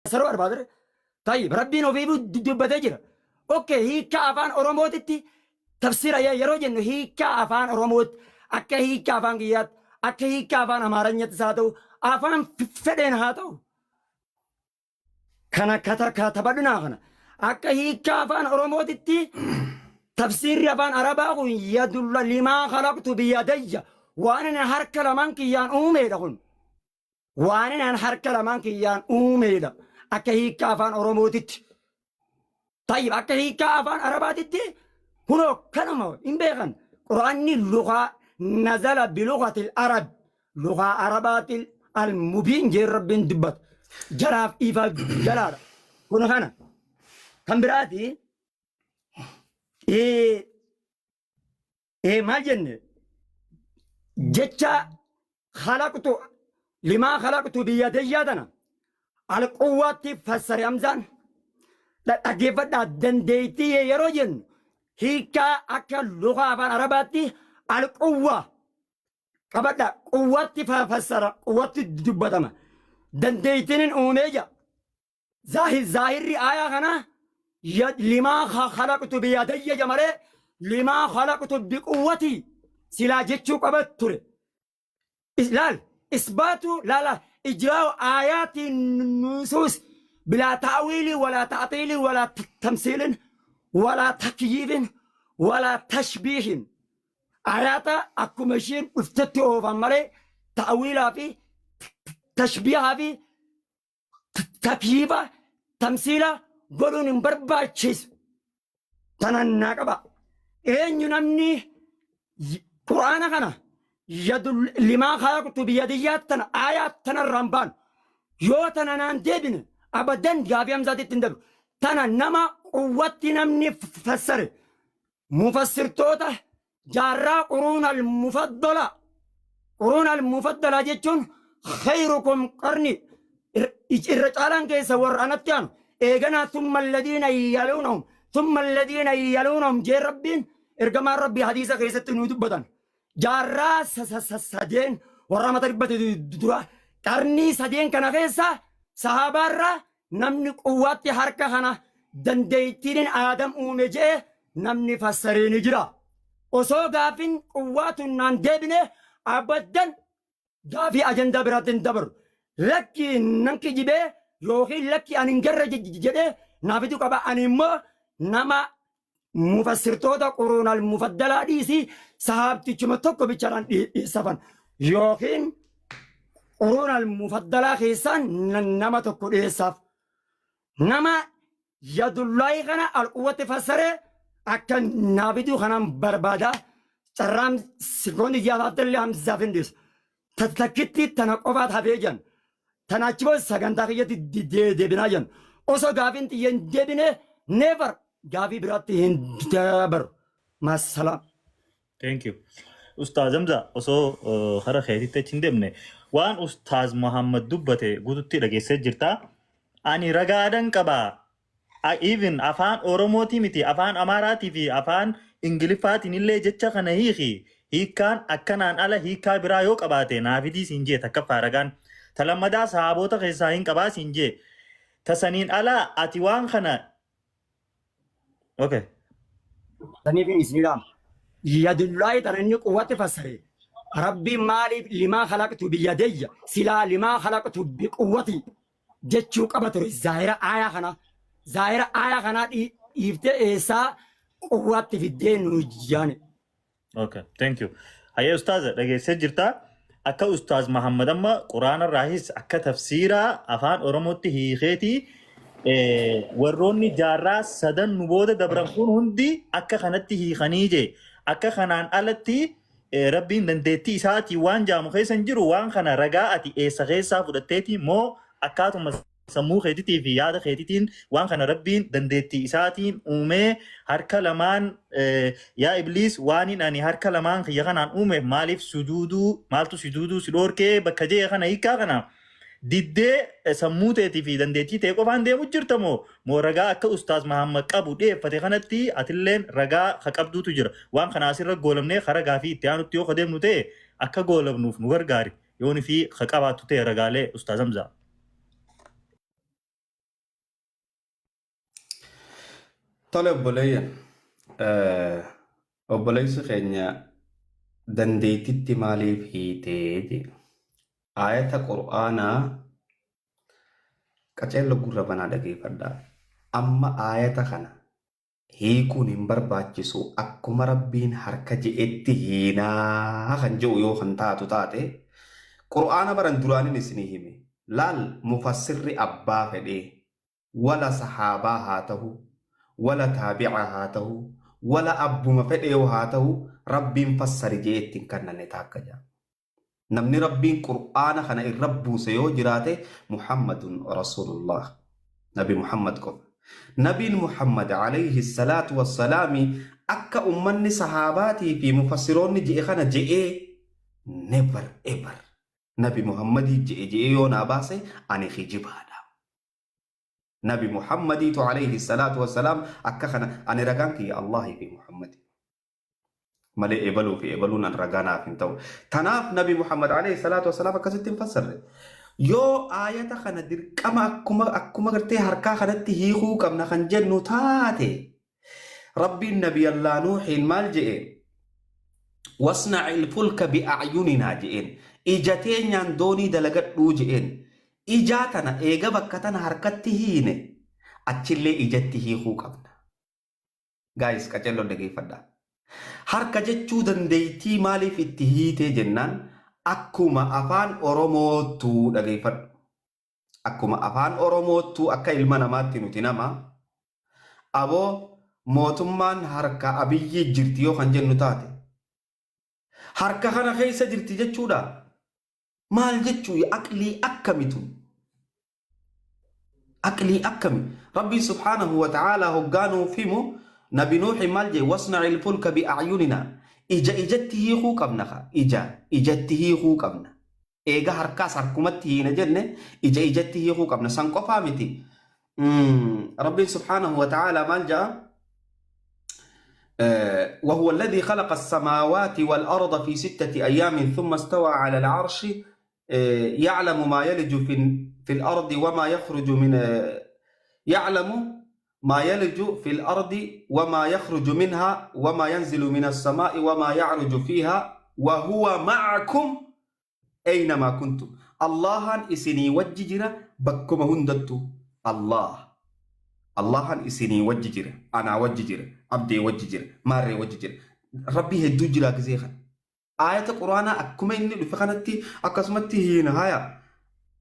سرور بادر طيب ربنا وفي دبتجر اوكي هي كافان اوروموتتي تفسير يا يروج انه هي كافان اوروموت اكا هي كافان قيات اكا هي كافان امارنيت ساتو افان فدين هاتو كنا كتبدنا كنا اكا هي كافان اوروموتتي تفسير يابان عربا يدل لما خلقت بيدي وانا هرك لمن كيان اومي دغن وانا هرك لمن كيان اومي دا اكهي كافان اوروموتت طيب اكهي كافان عرباتت هنا كلمه ان بيغن قراني اللغه نزل بلغه العرب لغه عربات المبين جير رب دبت جراف ايفا جلال هنا هنا كم براتي ما جنة جتة خلقت لما خلقت بيدي يدنا على قوة فسر يمزان لا أجيبت دنديتي يروجن هيك أكل لغة عرباتي على قوة كبدا قوة فسر قوة دبتما دنديتين أوميجا ظاهر آية غنا لما خلقت بيدي جمالي لما خلقت بقوتي سلا جتشو قبطر لا إثبات لا إجراء آيات النصوص بلا تأويل ولا تعطيل ولا تمثيل ولا تكييف ولا تشبيه آيات أكمشين افتتوا فمالي تأويلها في تشبيهها في تكييفها تمثيلها قولون بربا تشيس تنانا قبا إن ينمني قرآن كنا يدل لما خلقت بيديات تنا آيات تنا الرمبان يو تنا ناندبن أبدا جابيام زادي تندب تنا نما قوة نمني فسر مفسر توتا جارا قرون المفضلة جتون خيركم قرني الرجالان كيس ورانتيان إيغنا ثم الذين يلونهم جي ربين إرقما ربي حديثة كيسة نودب بدن جارا سدين ورامة ربة درا قرني سدين كان كيسة صحابة را نمني قوات حركة خنا دنديتين آدم أومجي نمني فسرين جرا وصو غافين قوات نان ديبنه أبدا غافي أجندة براتين دبر لكي ننكي جبه يوخي لكي أننجر جده نابدو كبا أنمو نما مفسر تودا قرون المفضلة ديسي صحابتي چمتوكو بيچاران إسافان يوخين قرون المفضلة خيسان نما توكو إساف نما يد الله خنا القوة فسره أكن نابدو خنا بربادا ترام سكوندي جالات اللي هم زافنديس تتلكتي تنقوبات هفيجن تناچبو سغنتاخيه دي بناجن اوسو غافين تين ديبنه نيفر غافي برات هين دبر ما السلام Thank you. Ustaz Hamza osoo hara kheetitti achi hin deemne waan Ustaz Muhammad dubbate guututti dhageessee jirta. Ani ragaadhan qabaa. Even afaan Oromootii miti afaan Amaaraatii fi afaan Ingiliffaatiin illee jecha kana hiikaan akkanaan ala hiikaa biraa yoo qabaate naafidii siin jee takkaffaa ragaan. Talammadaa sahaabota keessaa hin qabaa siin jee. Tasaniin ala ati waan kana. Okay. تنيفي إسلام يد الله ترني قوة فسره ربي مالي لما خلقت بيدي سلا لما خلقت بقوتي جتشوك أبتر زاهرة آية خنا يفتح إيسا قوة في الدين وجاني Okay, thank you. Hayya Ustaz, dhageessee jirta. Akka Ustaz Muhammad amma Quraana irraahis akka tafsiira afaan Oromootti hiikeeti warroonni jaarraa sadan nu booda dabran kun hundi akka kanatti hiikanii je. Akka kanaan alatti rabbiin dandeettii isaatii waan jaamu keessan jiru waan kana ragaa ati eessa keessaa fudhatteeti moo akkaatuma sammuu keetitii fi yaada keetitiin waan kana rabbiin dandeettii isaatiin uumee harka lamaan yaa ibliis waanin ani harka lamaan kiyya kanaan uumeef maaliif maaltu sujuuduu si dhoorkee bakka jee kana hiikaa kana diddee sammuu teetii fi dandeettii ta'e qofaan deemu jirta moo ragaa akka Ustaaz Muhammad qabu dhiyeeffate kanatti atilleen ragaa ka qabduutu jira waan kana asirra goolamnee ragaa fi itti aanutti yoo deemnu ta'e akka goolabnuuf nu gargaari yooni fi ka qabaattu ta'e ragaalee Ustaaz Hamza. طلب بوليا obboleessi keenya dandeettitti maaliif hiiteeti? Aayata qur'aanaa qaceello gurra banaa dhageeffadhaa. Amma aayata kana hiikuun hin barbaachisu akkuma rabbiin harka je'etti hiinaa kan jedhu yoo kan taatu taate qur'aana baran duraanin isinii hime. Laal mufassirri abbaa fedhee wala sahaabaa haa ta'u wala taabicaa haa ta'u wala abbuma fedhee haa ta'u rabbiin fassari je'etti hin kannanne taakka jaa. Namni rabbiin qur'aana kana irra buuse yoo jiraate Muhammadun Rasulullah. Nabi Muhammad qofa. Nabiin Muhammad alayhi salaatu wassalaami akka ummanni sahaabaatii fi mufassiroonni je'e kana je'ee never ever Nabi Muhammadii je'e yoo naa baase ani hijibaadha. Nabi Muhammadiitu alayhi salaatu wassalaam akka kana ani ragaan kiyya Allahi fi Muhammadi. malee ebaluu fi ebaluun an ragaanaaf hin ta'u. Tanaaf Nabi Muhammad alayhi salaatu wassalaam akkasitti hin fassarre. Yoo aayata kana dirqama akkuma gartee harkaa kanatti hiikuu qabna kan jennu taate rabbiin Nabi Allah Nuuhiin maal je'e? Wasna'il fulka bi'acyuninaa je'een. Ija teenyaan doonii dalagadhuu je'een. Ijaa tana eega bakka tana harkatti hiine achillee ijatti hiikuu qabna. Gaayis qacelloon dhageeffadhaa. Harka jechuu dandeettii maaliif itti hiitee jennaan akkuma afaan Oromootu dhageeffadhu. Akkuma afaan Oromootu akka ilma namaatti nuti nama aboo mootummaan harka Abiyyi jirti yoo kan jennu taate harka kana keessa jirti jechuudha. Maal jechuu aqlii akkamitu? Aqlii akkami? Rabbi subhaanahu wa ta'ala hoggaanuu fimu Nabi Nuuhi maal jee wasna'il fulka bi'acyuninaa ija ijatti hiikuu qabna ka ijatti hiikuu qabna eega harkaas harkumatti hiina jenne ija ijatti hiikuu qabna san qofaa miti. Rabbiin subhaanahu wa ta'ala maal jaa وهو الذي خلق السماوات والأرض في 6 أيام ثم استوى على العرش يعلم ما يلج في الأرض وما يخرج من يعلم ما يلج في الأرض وما يخرج منها وما ينزل من السماء وما يعرج فيها وهو معكم أينما كنتم. الله إسني وججرة بكم هندتو الله إسني وججرة أنا وججرة أبدي وججرة ماري وججرة ربي هدو جرا كزيخا آية القرآن أكما إني لفخانتي أكسمتي هنا هايا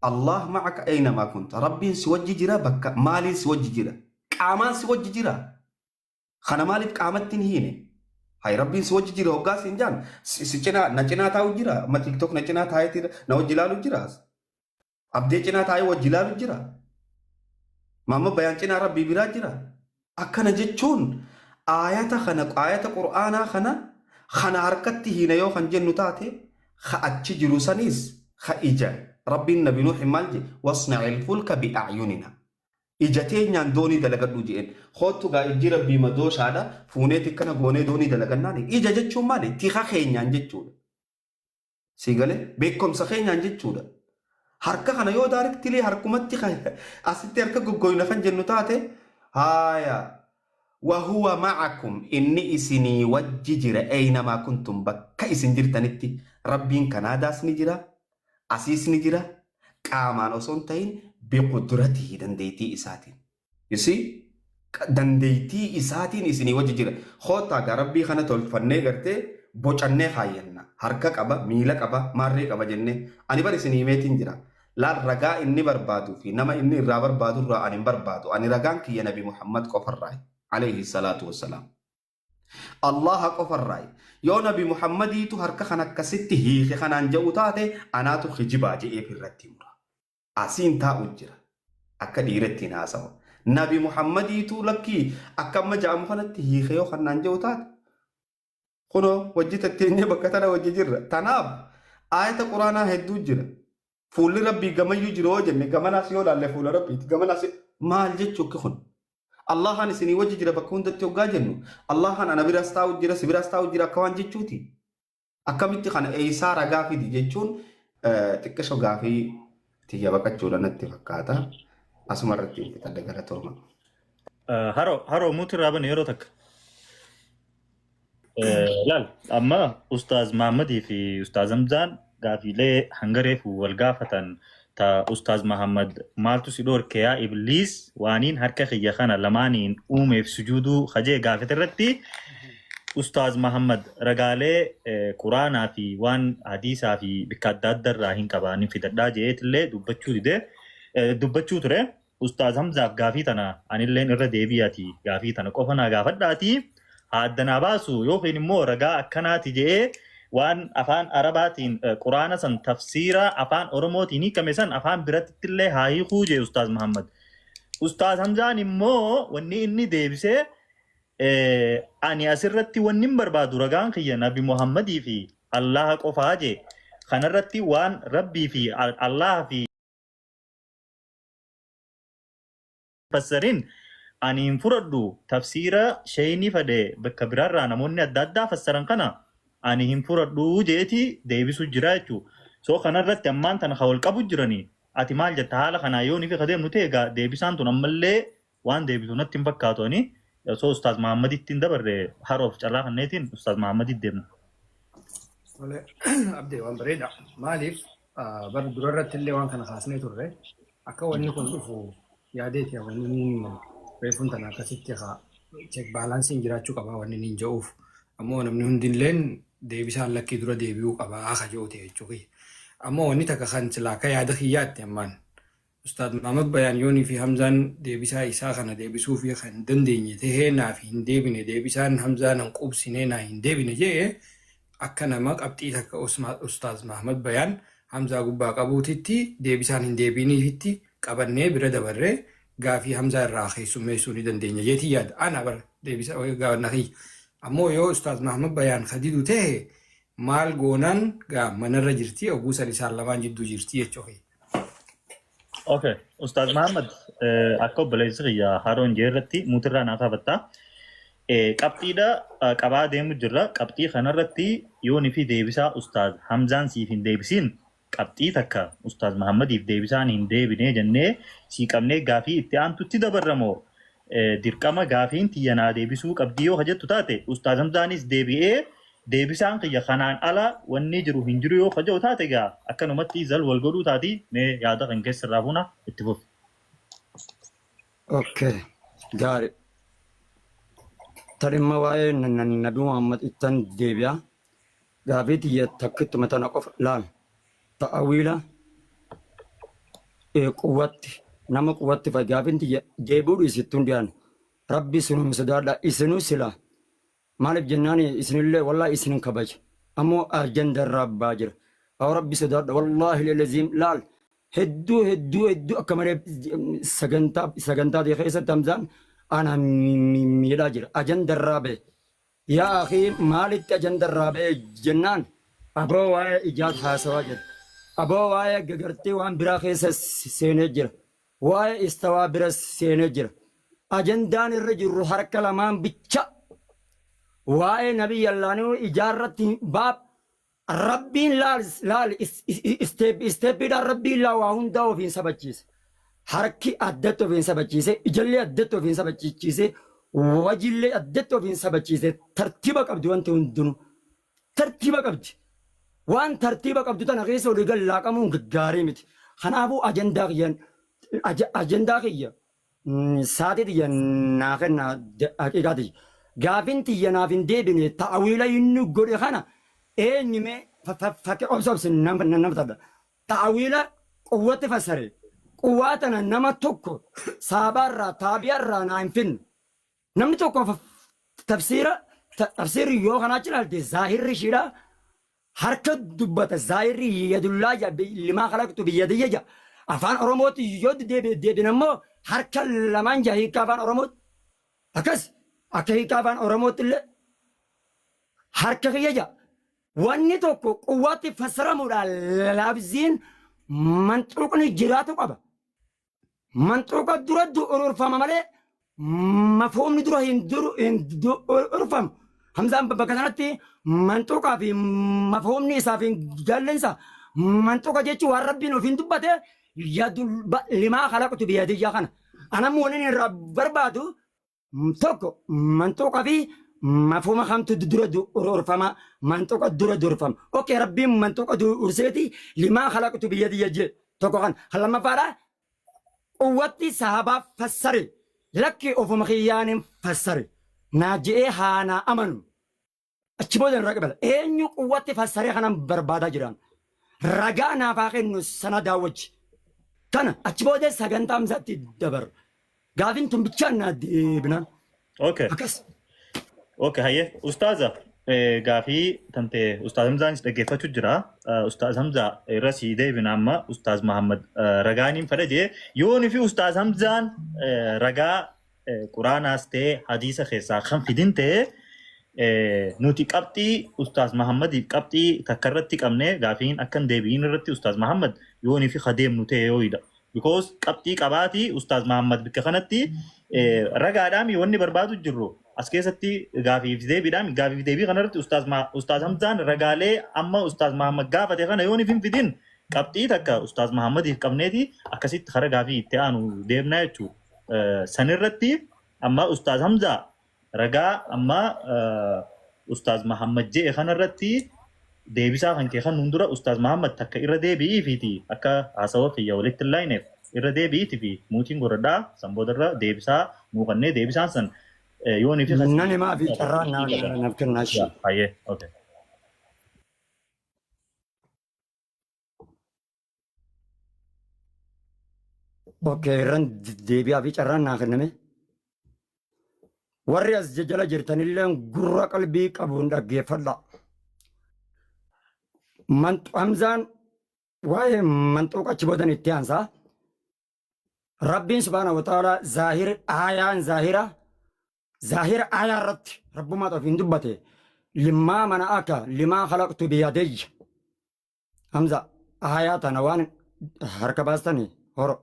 الله معك أينما كنت ربي سوججرة بك مالي سوججرة قامان سوججرة خنا مالي قامتين هنا هاي ربي سوججرة وقاس إنجان سيچنا نچنا تاو جرا ما تيك توك نچنا تاي تير نو جلالو جرا أبدي چنا تاي وجلالو جرا ماما بيان چنا ربي برا جرا أكنا جچون آيات قرآن خنا حركتي هنا يو خن جنو تاتي خأتش جروسانيس خإجا ربي النبي نوح مالجي واصنع الفلك بأعيننا إجتين يان دوني دلقات نجيين خوتو غا إجي ربي مدوش هذا فونيتي كنا غوني دوني دلقات ناني إجا جتشو مالي تيخا خين يان جتشو سيغالي بيكم سخين يان جتشو حركة خنا يو دارك تلي حركمت تيخا أسيتي حركة غوغوين خن جنو تاتي هايا وهو معكم إني إسني وججر أينما كنتم بك إسن جرتنتي ربين كنادا سنجرا أسيس نجرا كامان أصنتين بقدرته دنديتي إساتين يسي دنديتي إساتين إسني وججر خوتا ربي خنا تولفني غرتي بوچنه خاينا حركة أبا ميلك أبا مارك أبا جنة أني بر إسني ميتين جرا لا رجاء إني بربادو في نما إني رابر بادو را أني بربادو أني رجان كي نبي محمد كفر راي عليه الصلاة والسلام الله كفر راي يو نبي محمد تو هرك خنا كسته هي خنا انجوتاته انا تو خجباجي اي في رتيمرا اسين تا اجرا اكديرتي ناسو نبي محمد تو لكي اكم جام خنت هي خيو خنا انجوتات خنو وجيت التنيه بكتنا وججر تناب آية القرآن هدو جرا فول ربي غما يجرو جن غما ناسيو لا فول ربي غما ناسي مال جچو كخن الله أنا سني وجه جرا بكون دتيو جاجنو الله أنا نبي راستاو جرا سبي راستاو جرا كوان جتشوتي أكمل تخان إيسا رجافي دي جتشون تكشوا جافي تيجي بكتشولا نتفكاتا أسمرتي تتدقى توما هارو موتي رابن يروتك لا أما أستاذ محمد في أستاذ همزان قافي لي هنغريف والقافة تا أستاذ محمد مالتو سيدور كيا إبليس وانين هركا خيا خانا لمانين أومي في سجودو خجي قافة الرتي أستاذ محمد رجالي قرآن في وان حديثا في بكادات در راهين كبانين في ددا جيت اللي دبتشو ترى أستاذ همزة قافي تنا عن اللي نرى ديبياتي قافي تنا قفنا قافت داتي هادنا باسو يوخين مو رجاء كناتي جي وان أفان عرباتين قرآن سن تفسيرا أفان أرموتيني كمسن أفان برات اللي هاي خوجي أستاذ محمد أستاذ همزة نمو وني إني ديبسي أني أسرتي ونم بربادو رجان خيا نبي محمد في الله قفاجي خنرتي وان ربي في الله في فسرين أني انفردو تفسير شيني فده بكبرار رانا موني أدادا فسرن كنا أني انفردو جيتي ديبسو جرايتو سو خنرتي أمان تنخول قبو جراني أتمال جتحالا خنايوني في خديم نتيغا ديبسان تنمالي وان ديبسو نتين بكاتوني سو أستاذ محمد التين دبر حروف جراح النيتين أستاذ محمد الدين ولا أبدي وان بريدة مالف بر دررة اللي وان كان خاصني ترى أكون نكون شوفوا ياديت يا ونين بيفون تنا كسيتي خا check balancing jiraachuu qaba wanni niin ja'uuf ammoo namni hundilleen deebisaan lakkii dura deebi'uu qaba akka ji'uute jechuudha. Ammoo wanni takka kan silaa ka yaada kiyyaatti ammaan Ustaad Mahamad Bayaan yoonii fi Hamzaan deebisaa isaa kana deebisuu fi kan dandeenye tahee naaf hin deebine deebisaan Hamzaan hin qubsine naa hin deebine jee akka nama qabxii takka Ustaad Mahamad Bayaan Hamzaa gubbaa qabuutitti deebisaan hin deebiniifitti qabannee bira dabarree gaafii Hamzaa irraa keessummeessuu ni dandeenya jeetii yaada. Ana bara deebisa gaafannaa kiyya. Ammoo yoo Ustaad Mahamad Bayaan khadidu ta'e maal goonaan gaa manarra jirti oguusan isaan lamaan jidduu jirti jechuudha. أوكي أستاذ محمد أكو بليزغ يا هارون جيرتي مترا نافبتا قبطيدا قبا ديم جرا قبطي خنرتي يوني في ديبسا أستاذ حمزان سيفين ديبسين قبطي تكا أستاذ محمد يف ديبسان هن ديبني جنة سيقمني غافي اتيان تتي دبرمو ديرقما غافين تيانا ديبسو قبطيو حجت تتاتي أستاذ حمزانيس ديبئي deebisaan kiyya kanaan ala wanni jiru hin jiru yoo kaja'u taate egaa akkanumatti zal wal godhuu taati mee yaada kan keessa irraa fuuna itti fufi. Okay, gaarii. Tarimma waa'ee Nabi Muhammad ittan deebi'a. Gaafii tiyya takkittuma tana qofa laal. Ta'awiila quwwatti nama quwwatti fa'i gaafiin tiyya deebi'uu dhiisittuu hin dhiyaan. Rabbi sinuu sodaadha isinuu silaa. مالك جناني إسن الله والله إسن كبج أمو أجند الرب باجر أو ربي سداد والله للزيم لال هدو كمرة سجنتا دي خيسة تمزان أنا ميلاجر أجند الرب يا أخي مالك أجند الرب جنان أبو واي إيجاد حاسواجر أبو واي جرتي وان برا خيسة سينجر واي استوى برا سينجر أجندان الرجل حركة لمان بيتشا واي نبي الله نو إجارة باب ربي لا استيب إلى ربي لا وهم داو فين سبتشيس حركي أدتو فين سبتشيس إجلي أدتو فين سبتشيس وجلي أدتو فين سبتشيس ترتيبك أبدو أنت وندنو ترتيبك أبدي وان ترتيبك أبدو تنغيس ورجال لا كمون قاريمت خنابو أجندا خيا سادة ين ناخنا أكيداتي gaafin tiyyanaa fin deebine ta'awiila inni godhe kana eenyume fakkii obsobsin nama tadha ta'awiila quwwatti fassare quwwaa tana nama tokko saabaarraa taabiyaarraa naa hin finne namni tokko tafsiirri yoo kanaa cilaalte zaahirri ishiidha harka dubbata zaahirri yadullaa limaa kalaqtu biyyadiyya ja afaan oromootti yoo deebine immoo harka lamaan jaa hiika afaan oromootti akkas akka hiika afaan oromootti illee harka kiyya wanni tokko quwwaatti fassaramuudhaan laabziin manxuuqni jiraatu qaba. Manxuuqa dura ururfama malee mafhumni dura hin ururfamu. Hamzaan bakka sanatti manxuuqaa fi mafhumni isaa fi jallinsa manxuuqa jechuun waan rabbiin ofiin dubbate limaa kalaqtu biyyadiyyaa kana. Anammoo waliin irraa barbaadu توكو منطوقة في مفهوم خمت درد أورفما منطقة درد أورفم أوكي ربي منطقة أرسلتي لما خلقت بيدي يجي توكو خان خلما فارا قوتي صحابة فسري لك أوفم خيان فسري ناجئ هانا أمنو أتشبودن رقبل إنيو قوتي فسري خانا بربادا جران رقانا فاقين سنة داوج كان أتشبودن سغنتام زاتي دبر قافين تنبتشان ديبنا اوكي أكس اوكي هي استاذه غافي تنت استاذ همزان دغيفتو جرا استاذ همزه رسي دي بنما استاذ محمد رغاني فرجي يوني في استاذ همزان رغا قران استي حديث خيسا خم فيدنته نوتي قبطي استاذ محمد قبطي تكررتي قمنه غافين اكن ديبين رتي استاذ محمد يوني في خديم نوتي يويدا because قبطي قباتي استاذ محمد بكخنتي رغا دامي وني بربادو جرو اسكيستي غافي في ديبي غنرت استاذ همزان رغالي اما استاذ محمد غافته خنا يوني فين فيدين قبطي تكا استاذ محمد قمنيتي اكسيت خر غافي تيانو ديبنا يچو سنرتي اما استاذ همزه رغا اما استاذ محمد جي خنرتي ديبسا خنكي خن نندرا استاذ محمد تكا إرى ديبي فيتي اكا عصوا في يولت اللاينف إرى ديبي تفي موتين غردا سمبودرا ديبسا موغني ديبسا سن يوني في خسي ناني ما في ترى نفكر ناشي هاي اوكي اوكي رند ديبيا في ترى ناخنمي ورياس ججلا جرتن اللين غرا قلبي قبون دغيفلا من همزان واي منطوقة چبودن اتيانسا ربين سبحانه وتعالى ظاهر آيان ظاهر آيان رت رب ما توفين دبته لما منعك لما خلقت بيدي همزة آيات نوان حركة باستني هورو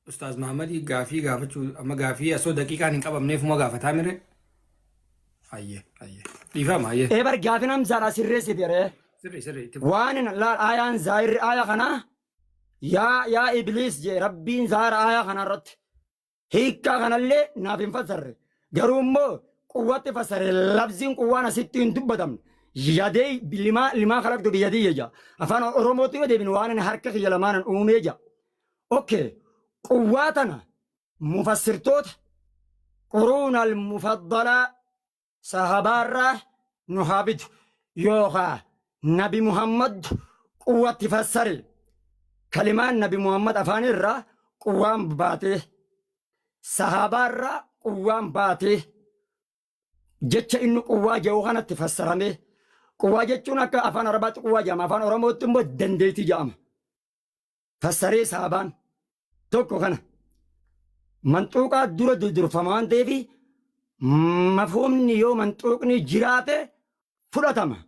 أستاذ محمد غافي غافتشو أما غافي أسو دقيقة نقب أمني فما غافتا مره أيه يفهم أيه ايه بر غافين همزة راسي ريسي بيره سري وان لا آيان ظاهر آية خنا يا إبليس جي ربين ظاهر آية خنا رت هيكا خنا اللي نافين فسر قرومو قوة فسر لفظين قوانا ستين دبتم يدي لما خلقت بيدي يجا أفانا أروموتي ودي بنوان حركة يلمان أمومي يجا أوكي قواتنا مفسرتوت قرون المفضلة صحابارة نحابد يوغا نبي محمد قوة فسر كلمان نبي محمد أفاني الرا قوام باته صحابارة قوام باته جتش إنو قوة جوغانا تفسرمي قوة جتشونا كأفان ربات قوة جام أفان أرموت تنبو دنديتي جام فسري صحابان توكو خنا منطوقة دور فمان ديفي مفهومني يو منطوقني جراته فرطمه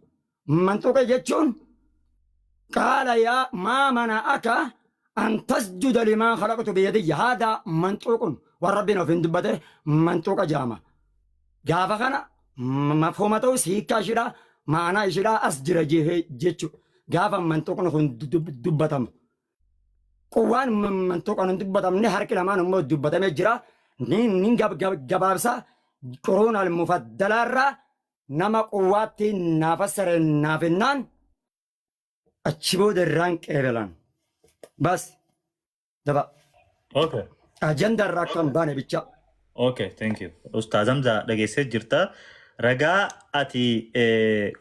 منطوقة جتشون قال يا ما منعك أن تسجد لما خلقت بيدي هذا منطوق وربنا في دبته منطوق جامع جافا خنا مفهومته سيكا شرا معنى شرا أسجر جيه جتشو جافا منطوق نخون دبتم قوان منطوق دبتم نهارك لما نمو دبتم جرا نين جبابسا قرون المفضلة را نما قواتي نافسر نافنان أتشبود الرانك إيبلان بس دبا اوكي أجندة الرقم باني بيتشا اوكي ثانك يو استاذ همزه دغيسه جرتا رغا اتي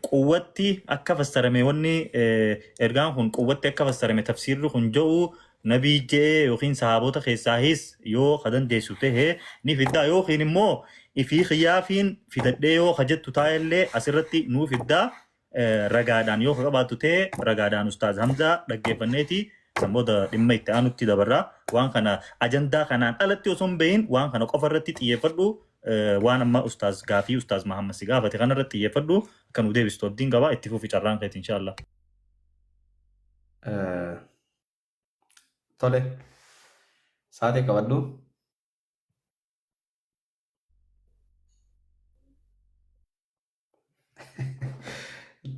قوتي اكا فسرمي وني ارغان هون قوتي اكا فسرمي تفسير هون جو نبي جي يوخين صحابوتا خيساهيس يو خدن ديسوته ني فدا يو خين مو في خيافين في دديو خجت تايله اسرتي نو فدا رغادان يو خباتو تي رغادان استاذ همزه دغيفنيتي سمودا دمي تانوتي دبرا وان كان اجندا كان التي وسم بين وان كان قفرتي تيفدو وان ما استاذ غافي استاذ محمد سيغافتي كان رتي يفدو كانوا ديبستو دين غبا اتفو في چران ان شاء الله tole saate qabadhu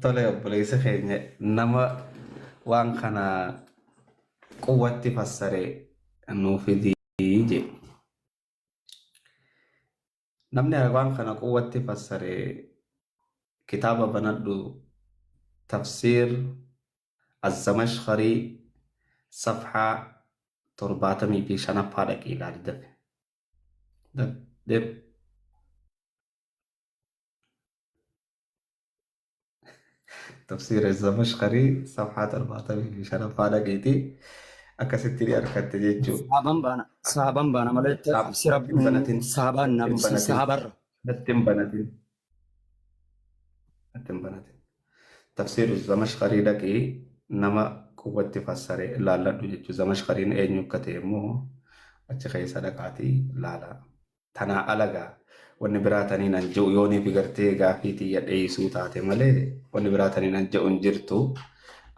tole obboleessa keenya nama waan kana quwwatti fassare nuuf fidii jedhe namni waan kana quwwatti fassare kitaaba banadhu tafsiir الزمشخري صفحة 45 دقيقة دب تفسير الزمشخري صفحة 45 دقيقة أكستري أركت جيجو sahaban bana malee tafsira بنتين sahaban namni sahabarra نتم بنتين تفسير الزمشخري دقي نما قوة فسر لا لا جيجو زمشخرين أين يكتمو أتخي صدقاتي لا تنا ألغا wanni biraatanii nan ji'u yoonii fi gartee gaafii xiyya dheessuu taate malee wanni biraatanii nan ji'u hin jirtu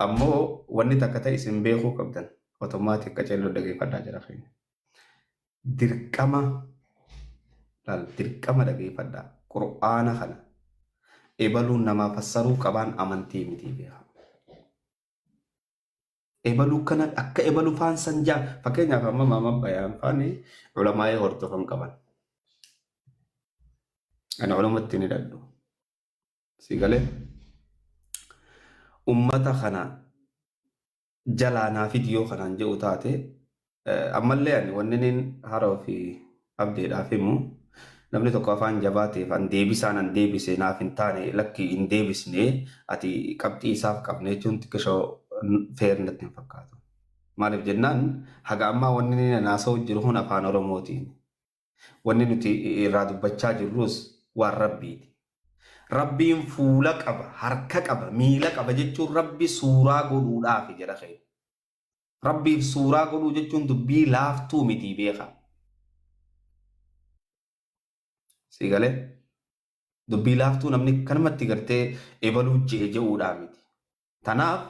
ammoo wanni takka ta'e isin beekuu qabdan otomaatik qaceelloo dhageeffadhaa jira keenya dirqama dhageeffadhaa qur'aana kana ebaluun namaa fassaruu qabaan amantii miti beeka ebaluu kana akka ebaluu faan sanjaa fakkeenyaaf amma maama bayaan faani ulamaa'ee hordofan qaban أنا علومتي ندلو سيقالي أمتا خنا جلانا فيديو خنا نجو تاتي أما اللي يعني وننين هارو في أبدي دافمو نبني توقفان جباتي فان ديبسان ان ديبسي نافن تاني لكي ان ديبسني أتي كبتي إساف كبني جنت كشو فير نتن فكاتو مالف جنان حقا أما وننين ناسو جرهون أفان رموتين وننين تي إرادو بچا جروس والربي ربي فولك أبا حركك أبا ميلك أبا جتشو ربي سورة قلو لا في جرى خير ربي سورة قلو جتشو دبي لافتو متي بيخا سيقالي دبي لافتو نمني كلمة تقرتي إبالو جيجو لا متي تناف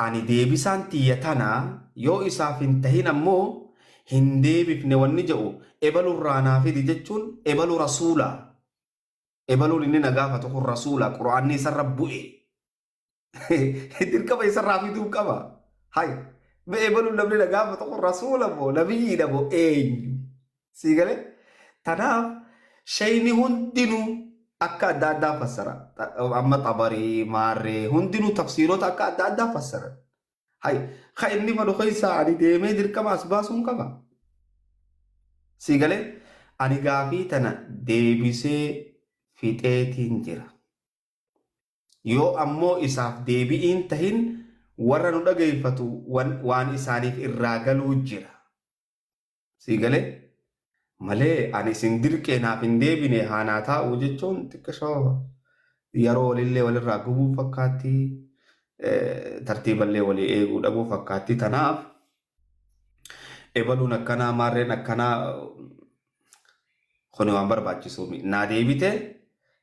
أني ديبسان تيتنا يو إساف انتهينا مو هندي بفني ونجو إبلو الرانا في ديجتون إبلو رسولا إبلو لني نجافة تقول رسولا قرآن نيسر ربوي تلك ما يسر رافي دوم كما هاي بإبلو لبني نجافة تقول رسولا بو نبي نبو إيه سيقالي تناف شيني هندنو أكا دادا فسرا أما طبري ماري هندنو تفسيرات أكا دادا فسرا هاي خايني فلو خيسا عني ديمي دير كما أسباسون كما سيقالي أني غافي تنا ديبسي فيتيتين جرا يو أمو إساف ديبئين تهين ورنو دقيفتو وان إسانيف إراغلو جرا سيقالي مالي أني سندر كينا فين ديبيني هاناتا وجيچون تكشو يرو للي والراغبو فكاتي ترتيب اللي ولي إيغو دبو فكاتي تناف إبالو نكنا ماري نكنا خنو عمبر باچي سومي نا ديبيته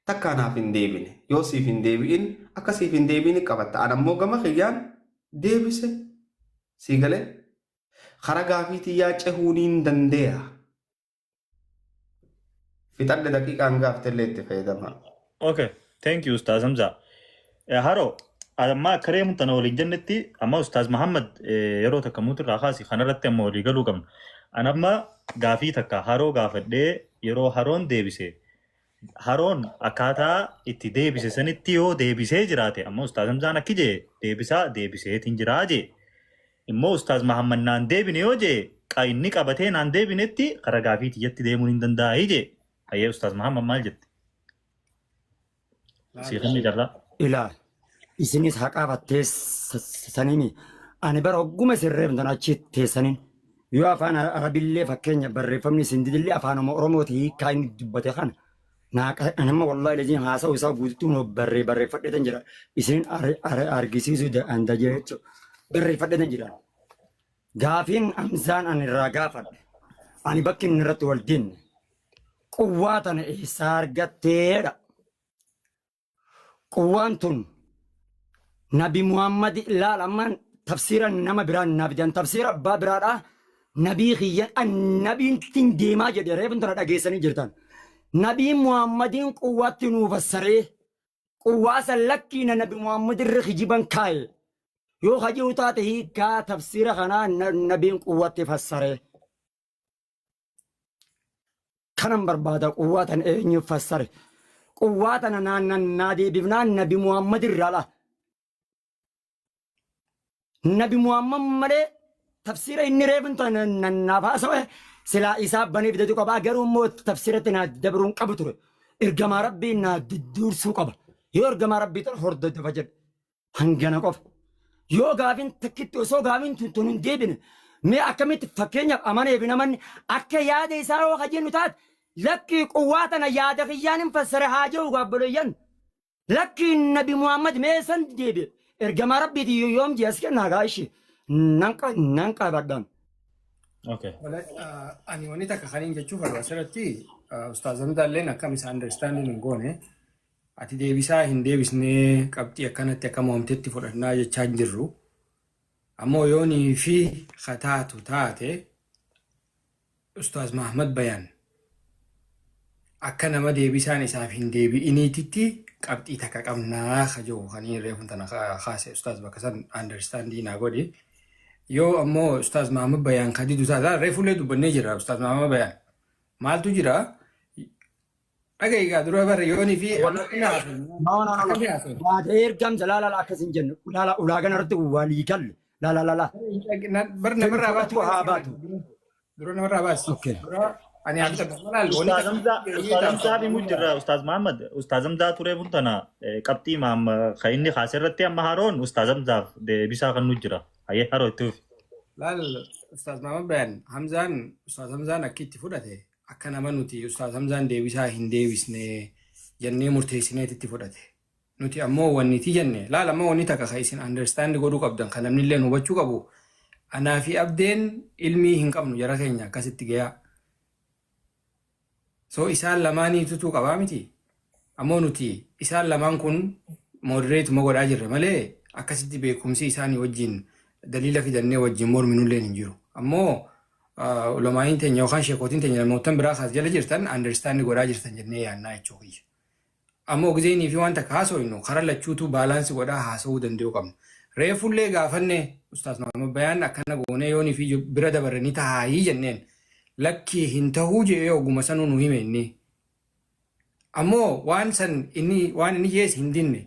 تكنا فين ديبيني يوسي فين ديبين أكسي فين ديبيني كبتا أنا موغما خيان ديبسي سيغالي خرقا في تياچه هونين دنديا في تد دقيقة أنغاف تلت فايدما اوكي ثانك يو استاذ حمزه هارو ما كريم تنولي جنتي اما استاذ محمد يرو تكموت الراخاسي خنرت مولي قالوا كم انا ما غافي تكا هارو غافدي يرو هارون ديبسي هارون اكاتا اتي ديبسي سنتيو ديبسي جراتي اما استاذ حمزه نكجي ديبسي تنجراجي امو استاذ محمد نان ديبنيو جي قايني قبته نان ديبنتي قرغافي تيت ديمون دنداي جي هي استاذ محمد مالجت سيخني جرا إلى isinis haqaaf teessaniimi ani bara hogguma sirreef tan achi teessanin yoo afaan arabillee fakkeenya barreeffamni isin didillee afaanuma oromooti hiikaa inni dubbate kana nama wallahi lejiin haasa'u isaa guutuun barreeffadheetan jira isin argisiisuu danda jechuudha barreeffadheetan jira gaafiin amsaan ani irraa gaafadhe ani bakki inni irratti wal dinne quwwaa tana eessaa argatteedha quwwaan tun نبي محمد لا لما تفسير نما بران نبي جان تفسير أبا برادا نبي خيان النبي تين ديما جدي ريفن ترى دعيسني جرتان نبي محمد قوة نوفسره قوة سلكينا نبي محمد الرخيبان كاي يو خجي وتاته كا تفسير خنا نبي قوة تفسره كنم بربادا قوة إني فسر قوة نادي بفنان نبي محمد الرلا نبي محمد ملي تفسير إني ريبن نفاسه سلا إساب بني بدو كبا غيرو مو تفسيرتنا دبرون قبطر إرجما ربي دور سو قبا يو إرجما ربي تهرد دفجر هنجنا قف يو غافين تكتو سو غافين تنون ديبن مي أكمل فكينيا أمانة بنا من أكيا ياد إسارة وخجين نتاد لكي قواتنا ياد خيان فسر حاجة وقبليان لكي النبي محمد ميسن ديب إرجما ربي دي يوم جيسك ناقايشي نانكا بدان Okay. Wala, ani wanita kakanin jechuun barbaasirratti ustaazamta illee akka mis understanding hin goone ati deebisaa hin deebisnee qabxii akkanatti akka mo'amtetti fudhannaa jechaa hin jirru. Ammoo yoonii fi kataatu taate ustaaz Mahamad Bayaan akka nama deebisaan isaaf hin deebi'iniititti qabxii takka qabnaa kajoo kanii reefun tana kaase ustaaz bakka san understanding naa godhe. Yoo ammoo ustaaz Mahamad Bayaan kadiidu taata reefullee dubbannee jira ustaaz Mahamad Bayaan maaltu jira dhaga'igaa dura barre yoonii fi إرجم زلالة لا كسين جن لا ولاجنا رتو واليكل لا bar namarraa baatu haa baatu. dura namarraa baasi. Okay. Dura ani akka maal Ustaz Hamza ni mujjira Ustaz Muhammad Ustaz Hamza ture buntana qabxii maam khayni khasirratti amma haroon Ustaz Hamza bisa kan mujjira ayee haroo tuuf laal ustaaz Mahamad Bayaan ustaaz Hamzaan akkitti fudhate akka nama nuti ustaaz Hamzaan deebisaa hin deebisne jennee murteessineetitti fudhate. Nuti ammoo wanni ti jenne laal ammoo wanni takka ka isin understand godhuu qabdan kan namni illee hubachuu qabu. Anaa fi abdeen ilmii hin qabnu jara keenya akkasitti gayaa. So isaan lamaaniitutu qabaa miti. Ammoo nuti isaan lamaan kun modereetuma godhaa jirre malee akkasitti beekumsi isaanii wajjin daliila fidannee wajjin morminullee hin jiru. Ammoo ulamaa'iin teenya yookaan sheekootiin teenya namoota biraa kaas jala jirtan understand godhaa jirtan jennee yaannaa jechuudha. Ammoo gizeenii fi wanta haasofnu karaa lachuutu baalaansi godhaa haasa'uu danda'u qabna. Reefullee gaafanne ustaaz Mahamad Bayaan akkana goonee yoonii fi bira dabaranii taa'ii jenneen lakkii hin ta'uu jedhee oguma sanuu nu hime inni. Ammoo waan inni jees hin dinne.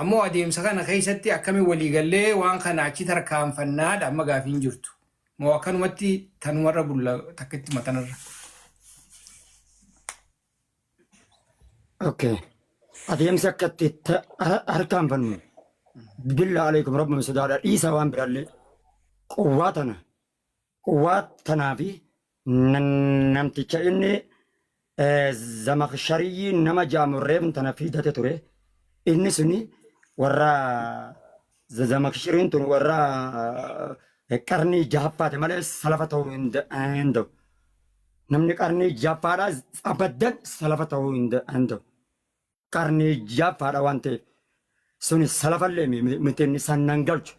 Ammoo adeemsa kana keessatti akkamiin waliigallee waan kana achi tarkaanfannaadha amma gaafiin jirtu. Moo akkanumatti tanumarra bulla takkatti matanarra. Okay. adeemsa akkatti harkaanfannu billa alaykum rabbi sodaadha dhiisa waan biraallee quwwaa tanaa fi namticha inni zamakshariyyii nama jaamurreef tana fiidate ture inni suni warra zamakshariin tun warra qarnii jahaffaate malee salafa ta'uu hin danda'u namni qarnii jahaffaadha abaddan salafa ta'uu hin danda'u qarnii jahaffaadha waan ta'eef suni salafallee miti inni sannan galchu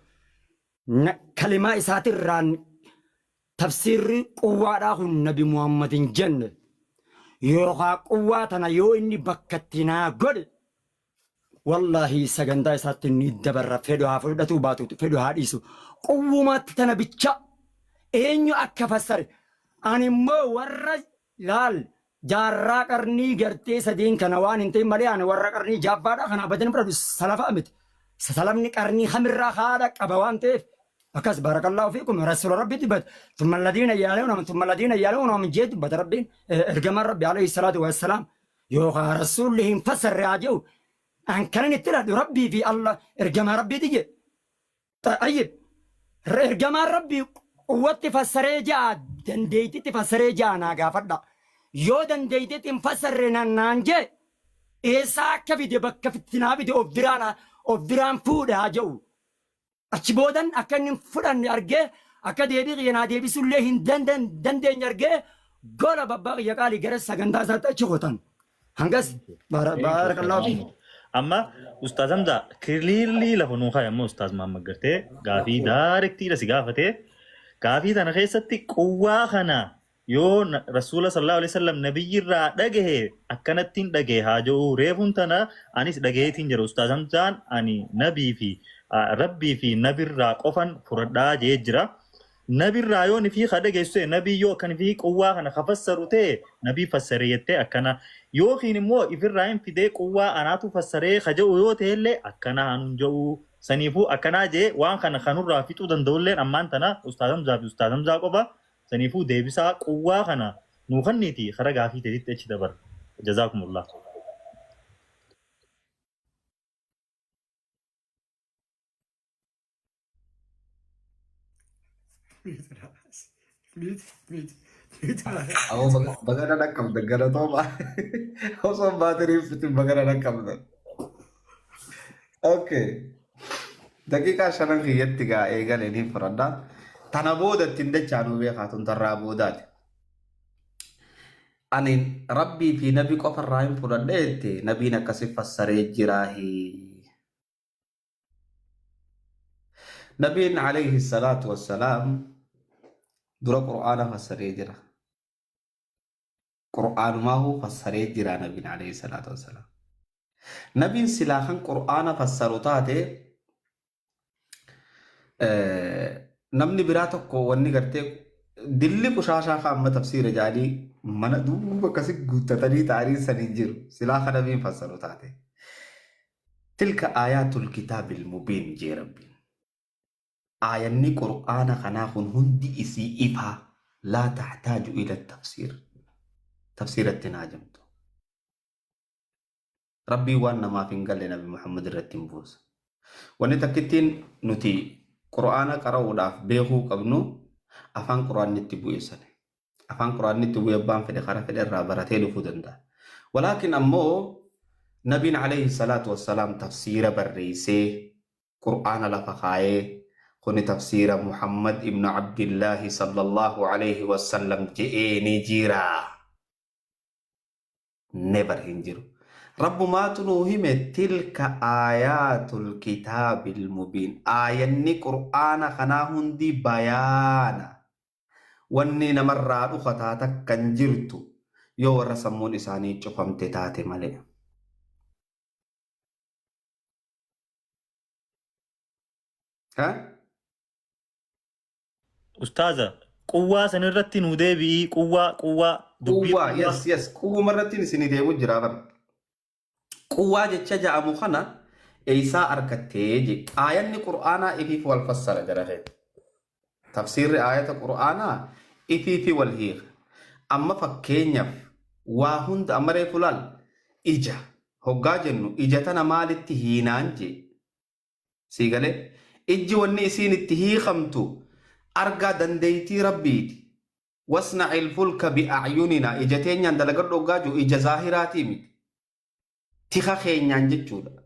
kalimaa isaatirraan tafsiirri quwwaadhaa kun nabi muhammadin jenne yookaan quwwaa tana yoo inni bakka itti naa godhe wallaahi sagantaa isaatti ni dabarra fedhu haa fudhatu baatu fedhu haa dhiisu quwwumaatti tana bicha eenyu akka fassare ani immoo warra laal jaarraa qarnii gartee sadeen kana waan hin ta'in malee ani warra qarnii jahaffaadhaa kana abadan fudhatu salafa miti salafni qarnii hamirraa haadha qaba waan ta'eef أكاس بارك الله فيكم رسول ربي تبت ثم الذين يالون من جد بد ربي إرجم ربي عليه الصلاة والسلام يوغا رسول لهم فسر راجو أن كان نتلاد ربي في الله إرجم ربي تجي طيب إرجم ربي قوة فسر جا دنديتي تفسر جا ناقا فدا يو دنديتي تفسر نانجي إيسا كفي دي بك في التنابي دي أبدران فود هاجو achi boodan akka inni fudhanne argee akka deebii qiyyanaa deebisullee hin dandeenye argee gola babbaa qiyya qaalii gara sagantaa isaatti achi qotan hangas baarakallahu amma ustaaz Hamza clearly lafa nuu kaaye ammoo ustaaz Muhammad gartee gaafii daarektiidha si gaafatee gaafii tana keessatti quwwaa kana yoo rasuula sallallahu alaihi wasallam nabiyyirraa dhagahe akkanattiin dhagahe haa jedhu reefuun tana anis dhagaheetiin jira ustaaz Hamzaan ani nabii fi rabbii fi nabirraa qofan furadhaa jee jira نبي الرايون في خدق يسوي نبي يو كان في قوة أنا خفسر وتي نبي فسريته أكنا يو خين مو إفر رايم في ده قوة أنا تو فسري خجو يو تهلي أكنا هنجو سنيفو أكنا جي وان خنا خنور رافيتو دندولين أمان تنا أستاذم زاقوبا سنيفو ديبسا قوة خنا نوخنيتي خرج عافية تريد تيجي دبر جزاكم الله. أو بقى أنا كم دقنا طبعا أو صار باتري في بقى أنا كم ده أوكي دقيقة عشان غيرت تجا إيجا لين فردا تنابود تندج عنو بيخاتون ترابودات أني ربي في نبي كفر رايم فردا نبينا كسف السريج جراهي نبينا عليه الصلاة والسلام درا قرآن فسريج جرا قرآن ما هو فسريج جرا نبينا عليه الصلاة والسلام نبي سلاخن قرآن فسروتاته namni biraa tokko wanni gartee dilli qushaashaa kan amma tafsiira jaanii mana duuba akkasi guuttatanii ta'anii sanii jiru silaa kana biin fassaru taate tilka aayaatul kitaabil mubiin jee rabbiin aayanni qur'aana kanaa kun hundi isii ifaa laa taxtaaju ila tafsiir tafsiiratti hin haajamtu rabbii waan namaaf hin galle nabi muhammad irratti hin buusa wanni takkittiin nuti qur'aana qara'uudhaaf beekuu qabnu afaan qur'aanitti bu'eessane afaan qur'aanitti bu'e abbaan fedhe karaa fedhe irraa baratee dhufuu danda'a walaakin ammoo nabiin alayhi salaatu wassalaam tafsiira barreessee qur'aana lafa kaayee kuni tafsiira muhammad ibnu abdillaahi sallallahu alayhi wasallam je'ee ni jira never hin jiru رب ما تنوهم تلك آيات الكتاب المبين آياني قرآن خناهن دي بيانا واني نمرات خطاتك كنجرتو يو رسمون إساني چفم تتاتي ملي ها؟ أستاذة قوة سنرتي نودي بي قوة قوة يس قوة مرتين سندي مجرابا قوة جتشجع مخنا إيسا أركتيجي آيان قرآن إفي والفسر جرهي تفسير آية القرآن إفي والهيغ أما فكينيف واهند أمري فلال إجا هقا جنو إجتنا مالتي هينانجي سيغالي إجي والنئسين اتهي خمتو أرقا دنديتي ربيتي واصنع الفلك بأعيننا إجتين يندلقر رقاجو إجا ظاهراتي ميت تيخا خينيان جتشودا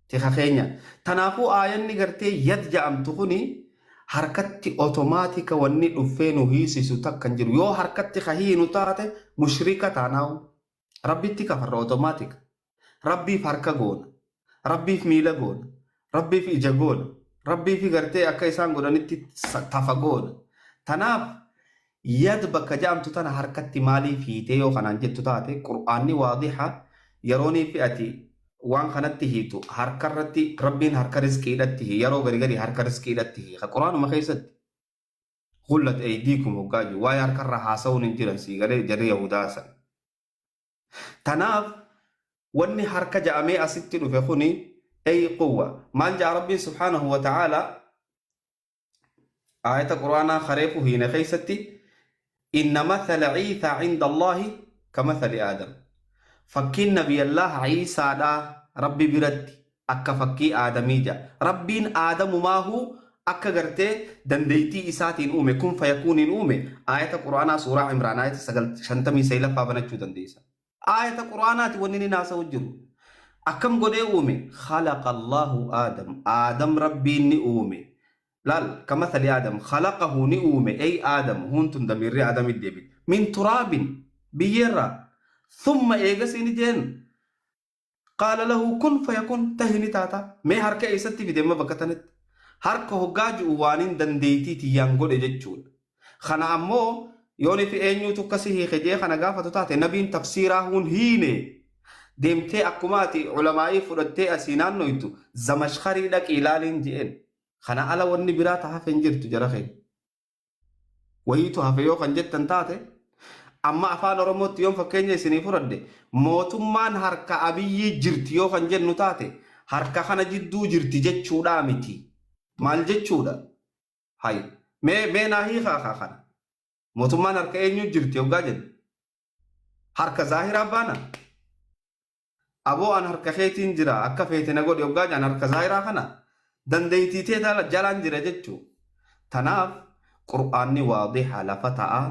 تيخا خينيان تنافو آياني غرتي يد جامتو خوني حركتي اوتوماتيكا واني دفينو هيسيسو تكن جيرو يو حركتي خهينو تاتي مشركة تاناو ربي تكفر اوتوماتيك ربي فركا غون ربي في ميلا غون ربي في إجا غون ربي في غرتي أكا إسان غون نتي تفا غون تناف يد بكا جامتو تانا حركتي مالي في تيو خنان جتو تاتي قرآني واضحة يروني في أتي وان خنت هيتو هركرتي ربين هركر رزقي لتي يرو غري هركر رزقي لتي القرآن ما خيست غلت أيديكم وقاجو واي هركر حاسون انجرن سيغري جري يهوداسا تناف واني هركة جامي أستلو فيخوني أي قوة مال جاء ربي سبحانه وتعالى آية القرآن خريفه هنا خيستي إن مثل عيسى عند الله كمثل آدم فكين نبي الله عيسى دا ربي برد أكا فكي آدمي جا ربين آدم ما هو أكا غرتي دنديتي إساتين أومي كن فيكون أومي آية القرآن سورة عمران آية سجل شنتمي سيلا فابنجو دنديسا آية القرآن ونيني ناسا وجرو أكم قد أومي خلق الله آدم ربي أومي لال كمثل آدم خلقه أومي أي آدم هون تندمير آدم الدبي من تراب بيرا ثم إيجاسين جن قال له كن فيكون تهني تاتا مي هركة إيستي في دم بكتنت هركة هجاج وانين دنديتي تيانغول إجتشون خنا أمو يوني في أنيو تكسيه خجيه خنا قافة تاتا نبين تفسيرهون هيني ديمتي أكماتي علماء فردتي أسينان نويتو زمشخري لك إلالين جين خنا على وني براتها فنجر تجرخي wayiitu hafe yoo kan jettan taate amma afaan oromootti yoon fakkeenya isinii fudhadhe mootummaan harka abiyyii jirti yoo kan jennu taate harka kana jidduu jirti jechuudha miti maal jechuudha hay mee naa hiikaa kana mootummaan harka eenyu jirti yoggaa jennu harka zaahiraa baana aboo an harka keetiin jira akka feete na godhe yoggaa jaan harka zaahiraa kana dandeeytiitee jalaan jira jechuu tanaaf qur'aanni waadiha lafa ta'a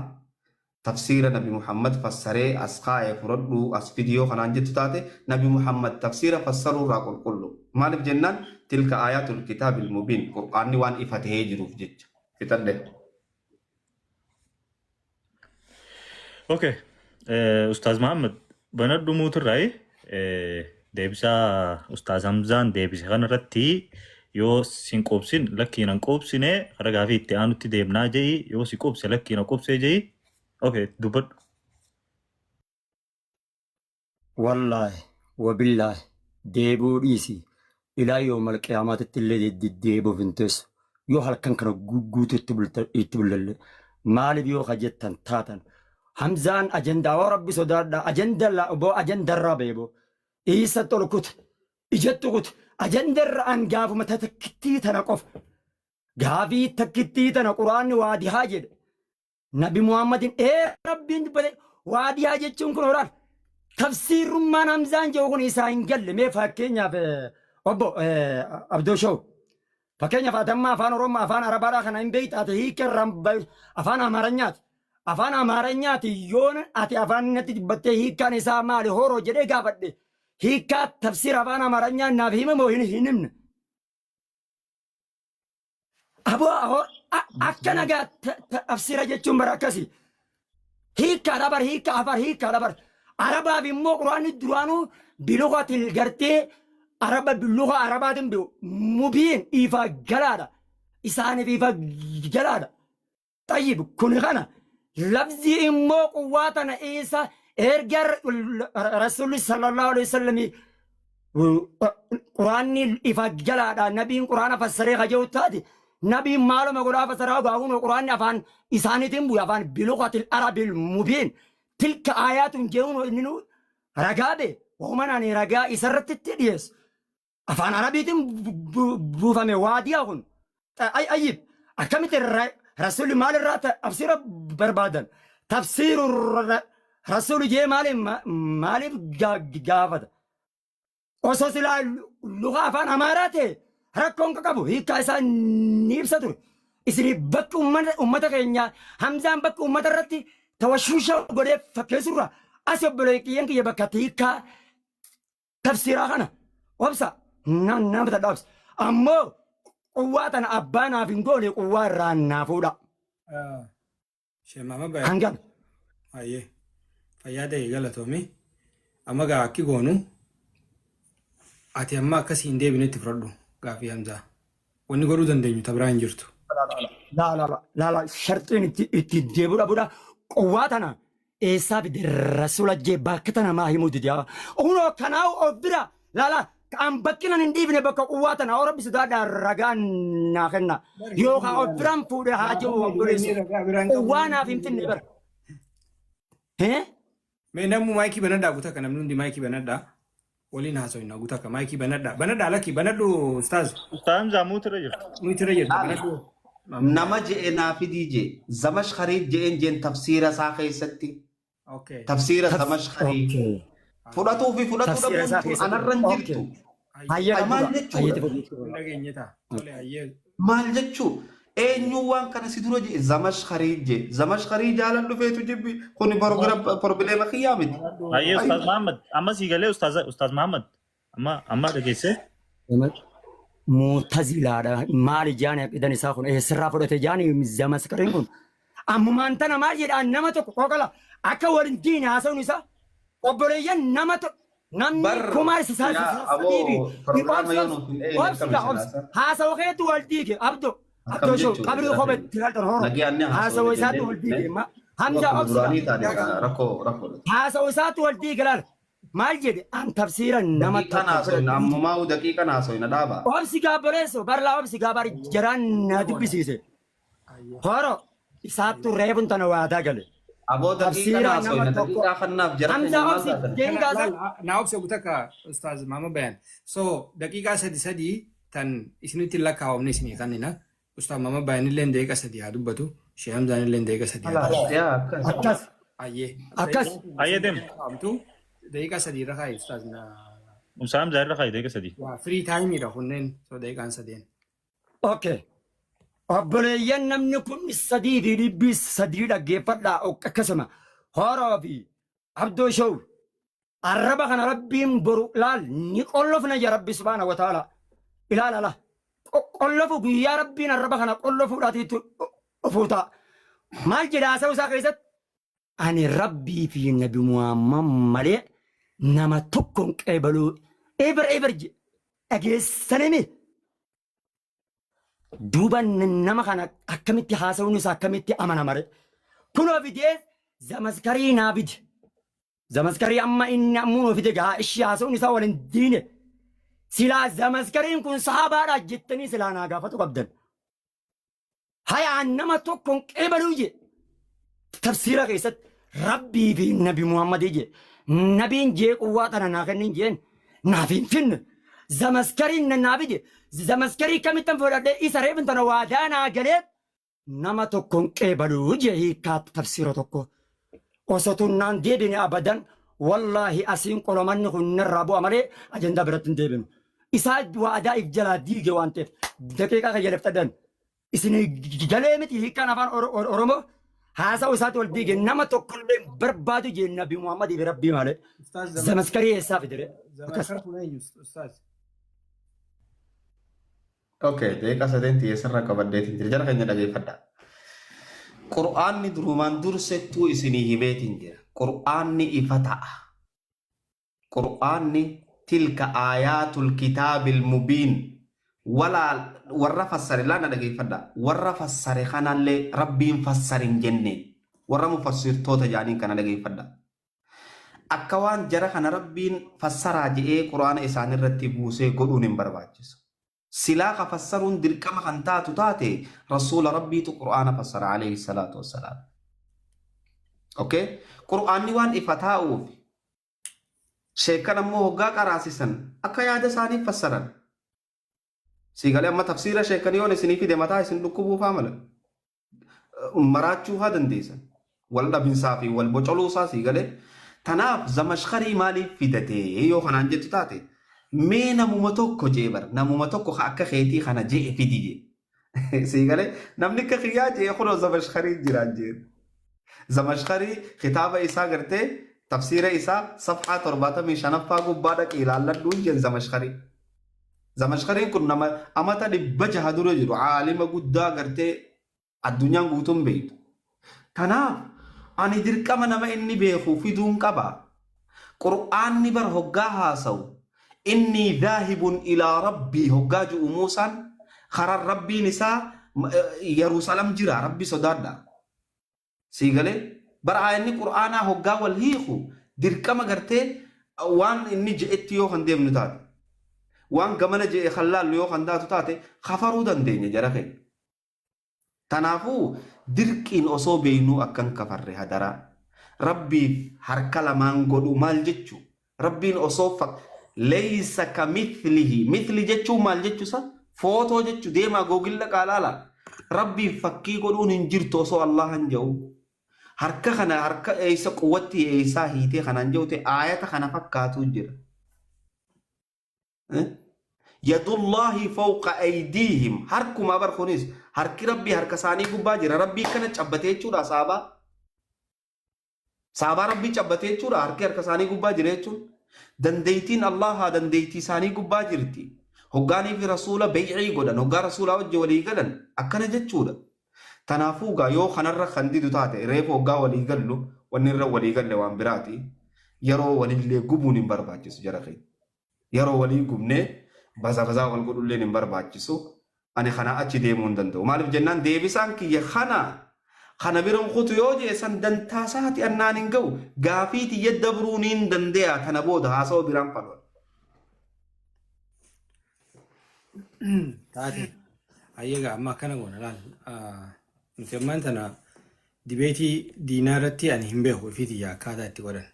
تفسير نبي محمد فسره أسقاء فردو أس فيديو خنان جت تاته نبي محمد تفسير فسروا راقل كله ما نب جنان تلك آيات الكتاب المبين قرآن وان إفته جروف جت في تده اوكي استاذ محمد بندو موتر راي ديبسا استاذ حمزان ديبسا خان رتي yoo sin qoobsin lakkiin an qoobsine ragaa fi itti aanutti deemnaa jehi yoo si qoobse lakkiin an qoobsee jehi okay dubbadhu والله وبالله ديبو ديسي إلى يوم القيامة اللي ديبو فينتس يو هالكن كانوا جوت يتبل مالي بيو خجتن تاتن حمزان أجندة وربي صدار أجندة لا أبو أجندة رابيبو إيسا تلقط إجتقط أجندة أن جافو متى تكتي تنقف جافي تكتي تنا قرآن وادي هاجد نبي محمد إيه ربي بدي وادي هاجد شون كنوران تفسير ما نمزان جوهون إسائن قل مي فاكينيا في أبو أبدو شو فاكينيا فاتما أفان روما أفان عربارا خنا إن بيت أتي هيك رم أفان أمارنيات يون أتي أفان نتي بتي هيك كان إسا مالي هورو جدي قابد هيك تفسير أفان أمارنيات نافهم موهن هنمن أبو أكنا قا تفسير جتشم براكسي هيك ربر هيك أفر هيك ربر عربا بمو قرآن الدرانو بلغة الجرتي عربا باللغة عربا بيو مبين إيفا جلادة إسان إيفا جلادة طيب كن غنا لفظي إمو قواتنا إيسا إرجر رسول صلى الله عليه وسلم قرآن إيفا جلادة نبي قرآن فسره جو تادي نبي مالو مقرآن فسره قاون قرآن أفان إسان تنبو أفان بلغة العرب المبين تلك آيات جون إنه رجابه وهم أنا رجا إسرت التديس أفان عربي تم بوفا مواديهم أيب أكمل رسول مال الرات أفسير بربادا تفسير رسول جي مال جافد أساس اللغة أفان أماراته ركون كابو هي كايسا نيبساتور إسري بك أمتك إنيا همزان بك أمتك رتي توشوشا غودي فكيسورا اسيب بلوكي ينكي يبكاتيكا تفسيرا خنا وبسا نان بتدابس امو قواتنا ابانا فينغولي قوارنا فودا شيما ما باي هنجان ايه فياده غلطومي اما غا كي غونو اتي اما كسي اندي بنت فردو غافي حمزه وني غورو دندني تبران جرتو لا شرطين تجيبودا بودا قواتنا إيسا بدي الرسول جيباكتنا ما هي موديا أونو كناو أبدا لا كأم بكنا نديفنا بك قواتنا أو ربي سداد الرجان ناخنا يوها أبرام فوده هاجو وقوليس قوانا فهمتني بر ها مي نمو مايكي بندا غوتا كنا منوندي مايكي بندا ولين هاسوينا غوتا كا مايكي بندا لكي بندو استاذ زاموت رجل بندو نما جئنا في دي جي زمش خريج جئن جين تفسير ساخي ستي اوكي تفسير زمش خريج فلاتو في فلاتو دبون أنا رنجلتو هيا مال جتشو نغينيتا ولي هيا مال جتشو أينو وان كان سيدرو جي زمش خريج على اللي فيتو جيبي كوني بروبلم خيامت هيا أستاذ محمد أما سيقالي أستاذ محمد أما رجيسي معتزلة مال جاني إذا نساخون إيه سرافة جاني مزامة سكرينكم أما ما أنتنا ما جد أن نمتك وقلا أكور الدين هاسون نسا وبريان نمتك نمي كمار سساس سبيبي هاسا وخيت والديك أبدو شو قبل خبط تلاتن هون هاسا وسات والديك ما همزة ركو هاسا وسات والديك لال مالجد أن تفسير نمط نامو ما هو دقيقة ناسو ندابا وابسي قابريسو برلا وابسي قابر جران نادي بسيسي خارو إساتو ريبون تنوادا قال أبو دقيقة تفسيرا ناسو نما إن توكو دقيقة خلنا بجرب حمزة إن ما أوبسي زادن جين غازا na obsa gutaka Ustaz Mama Bayan. So, daqiiqaa sadi tan isinitti lakkaawamne isinii kannina. Ustaz Mama Bayan illee daqiiqaa sadi haa dubbatu. Shee Hamzaan illee daqiiqaa sadi haa dubbatu. يا أكس أكاس Ayyee. أكاس Ayyee deem. Lakkaawamtu daqiiqaa sadii irra kaa'i Ustaz na Musaam jaarra faayidee sadii. waa free time dha kunneen so daqiiqaan sadeen. أوكي أبليين نمني كن السديد لبيس سديد أجيفلا أو كسمة هرابي عبدو شو الربا كان ربي برو لال نقولفنا يا ربي سبحانه وتعالى لا لا لا قولفوا يا ربي الربا كان قولفوا لا تيتو فوتا ما الجلاسة وساكيست أنا ربي في النبي محمد ملي نما تكون قبلو إبر جي أجيس سنمي دوبا نما كان أكملتي حاسون سأكملتي أمانة مرة كنا فيديو زمسكري نابد زمسكري أما إن أمون في دقة إيش حاسون سوالن دين سلا زمسكري كن صحابة راجتني سلا ناقافة قبضن هاي عنما تكون قبلوجي تفسير كيست ربي في النبي محمد يجي نبي جي قواتنا ناخنين جين نافين فين زمسكري نابد زمسكري كم تنفرد إسرائيل بنتنا وادانا قلت نما تكون قبلوجي هي كات تفسير تكو وستنان ديبني أبدا والله أسين قلمان نخن الرابو أمالي أجندا براتن ديبن إساد وأداء إفجلا ديجي وانتف دقيقة يلفتدن إسني جلمت هي كان أفان أورمو هذا وسات والديجي نما تكون بربادو جي النبي محمد بربي مالي Ustaz زمسكري يسافي دري Zamakar kuneen Ustaz. أوكي دقيقة سدين تيسر كبديت ترجع خلنا دقيقة فدا قرآن ندرومان درستو إسني هبيت إنجيل قرآن إفتاء قرآن تلك آيات الكتاب المبين ولا ورا فسر لا ندقي فدا ورا فسر خنا اللي ربي فسر جنة ورا مفسر توتا جانين كنا دقي فدا أكوان جرى خنا ربي فسر عجئ قرآن إسان الرتبوسه قرون برباجس سلاخ فسرون دركما خنتاتو تاتي رسول ربي تو قرآن فسر عليه الصلاة والسلام أوكي قرآن وان إفتاؤه شيكنا مو هقا قراسسن أكا يادا ساني فسرن سيقالي أما تفسير شيكني يوني سني في دمتا سن لكبو فامل مراتشو هادن ديسن والله بن صافي والبوچلوسا سيقالي تناف زمشخري مالي فيدتي يو خنان جتو تاتي مي نموما توكو جيبر نموما توكو خاكا خيتي خانا جي في دي سيقالي نمنك خيا جي خلو زمشخري جيران جير زمشخري خطاب إيسا قرتي تفسير إيسا صفحة ترباتا من شنفا قبادك إلى الله دون جن زمشخري زمشخري كن نما أمتا لبجه هدو جيرو عالم قدا قرتي الدنيا قوتم بيت تناف أني دركما نما إني بيخو في دون كبا قرآن نبر هقاها سو إني ذاهب إلى ربي هقاج موسى خرر ربي نساء يروسلم جرا ربي صدادا سيغلي برا إني قرآن هقا والهيخو دركما قرتي وان إني جئت يو خنديم نتاتي وان قمنا جئ خلال يو خنداتو تاتي خفرو دندين جرخي تنافو دركين أصو بينو أكن كفر هدرا ربي هركلا مانغودو مال جتشو ربين أصو ليس كمثله مثل جتشو مال جتشو سا فوتو جتشو ديما جوجل لك على ربي فكي قولون انجرتو أصو الله انجو هركا خنا هركا ايسا قوتي ايسا هيتي خنا انجو تي آيات خنا فكاتو جر يد الله فوق أيديهم هركو ما برخونيس هركي ربي هركا ساني قبا جرا ربي كنا چبتي چورا صابا ربي چبتي چورا هركي هركا ساني قبا جرا چون دنديتين الله دنديتي ساني قبا جرتي هقاني في رسول بيعي قدن هقا رسول وجه ولي قدن أكنا جتشودا تنافوغا يو خنر خندي دوتاتي ريف هقا ولي قلو ونر ولي قلو وان براتي يرو ولي اللي قبو نمبر باجس جرخي يرو ولي قبني بزا والقلو اللي نمبر باجسو أنا خنا أتشي ديمون دندو مالف جنان ديبسان كي خنا بيرم خطو يوجي سن دنتاساتي أنانين قو غافيتي يدبرونين دنديا تنبود هاسو بيرم فلول Taate ayyaga amma kana goona laal nuti ammaan tana dibeetii diinaa irratti ani hin beeku ifiiti akkaataa itti godhan.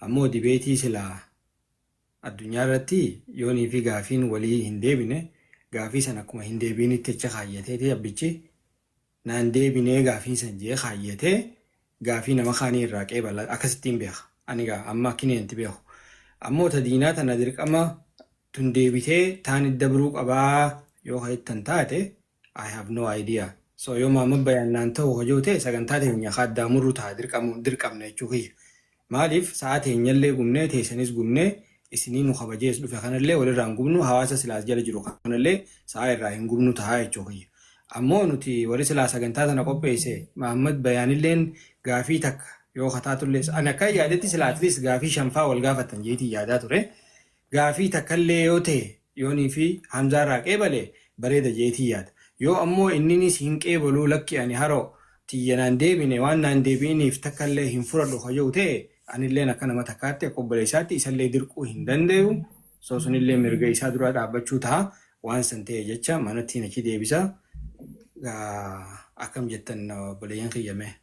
Ammoo dibeetii silaa addunyaa irratti yoonii fi gaafiin walii hin deebine gaafii san akkuma hin deebiinitti jecha kaayyatee abbichi naan deebinee gaafii san jee kaayyatee gaafii nama kaanii irraa qeebala akkasittiin beeka. Ani gaa amma akkineentti beeku. Ammoo ta diinaa tana dirqama tun deebitee taan dabruu qabaa yoo jettan taate I have no idea. So yoo Muhammad bayaannaan ta'u hojii ta'e sagantaa teenya addaa muruu ta'a dirqamne jechuu kiyya. Maaliif sa'a teenyallee gumnee teessanis gumnee isinii nu kabajees dhufe kanallee walirraan gubnu hawaasa silaas jala jiru kanallee sa'a irraa hin gubnu ta'a jechuu kiyya. Ammoo nuti warri silaa sagantaa tana qopheesse Muhammad bayaanilleen gaafii takka yoo kataatullee ani akka yaadetti silaatlis gaafii shanfaa wal gaafatan jeetii yaadaa ture. Gaafii takkallee yoo ta'e yoonii fi Hamzaa irraa qeebale bareeda jeetii yaada. Yoo ammoo inninis hin qeebaluu lakki ani haroo tiyyanaan deebine waan naan deebiiniif takkallee hin fudhadhu hojii ta'e anilleen akka nama takkaatti akka obboleessaatti isallee dirquu hin danda'u. So sunillee mirga isaa dura dhaabbachuu ta'a waan san ta'e jecha manatti achi deebisa. Akkam jettan obboleeyyan kiyyame.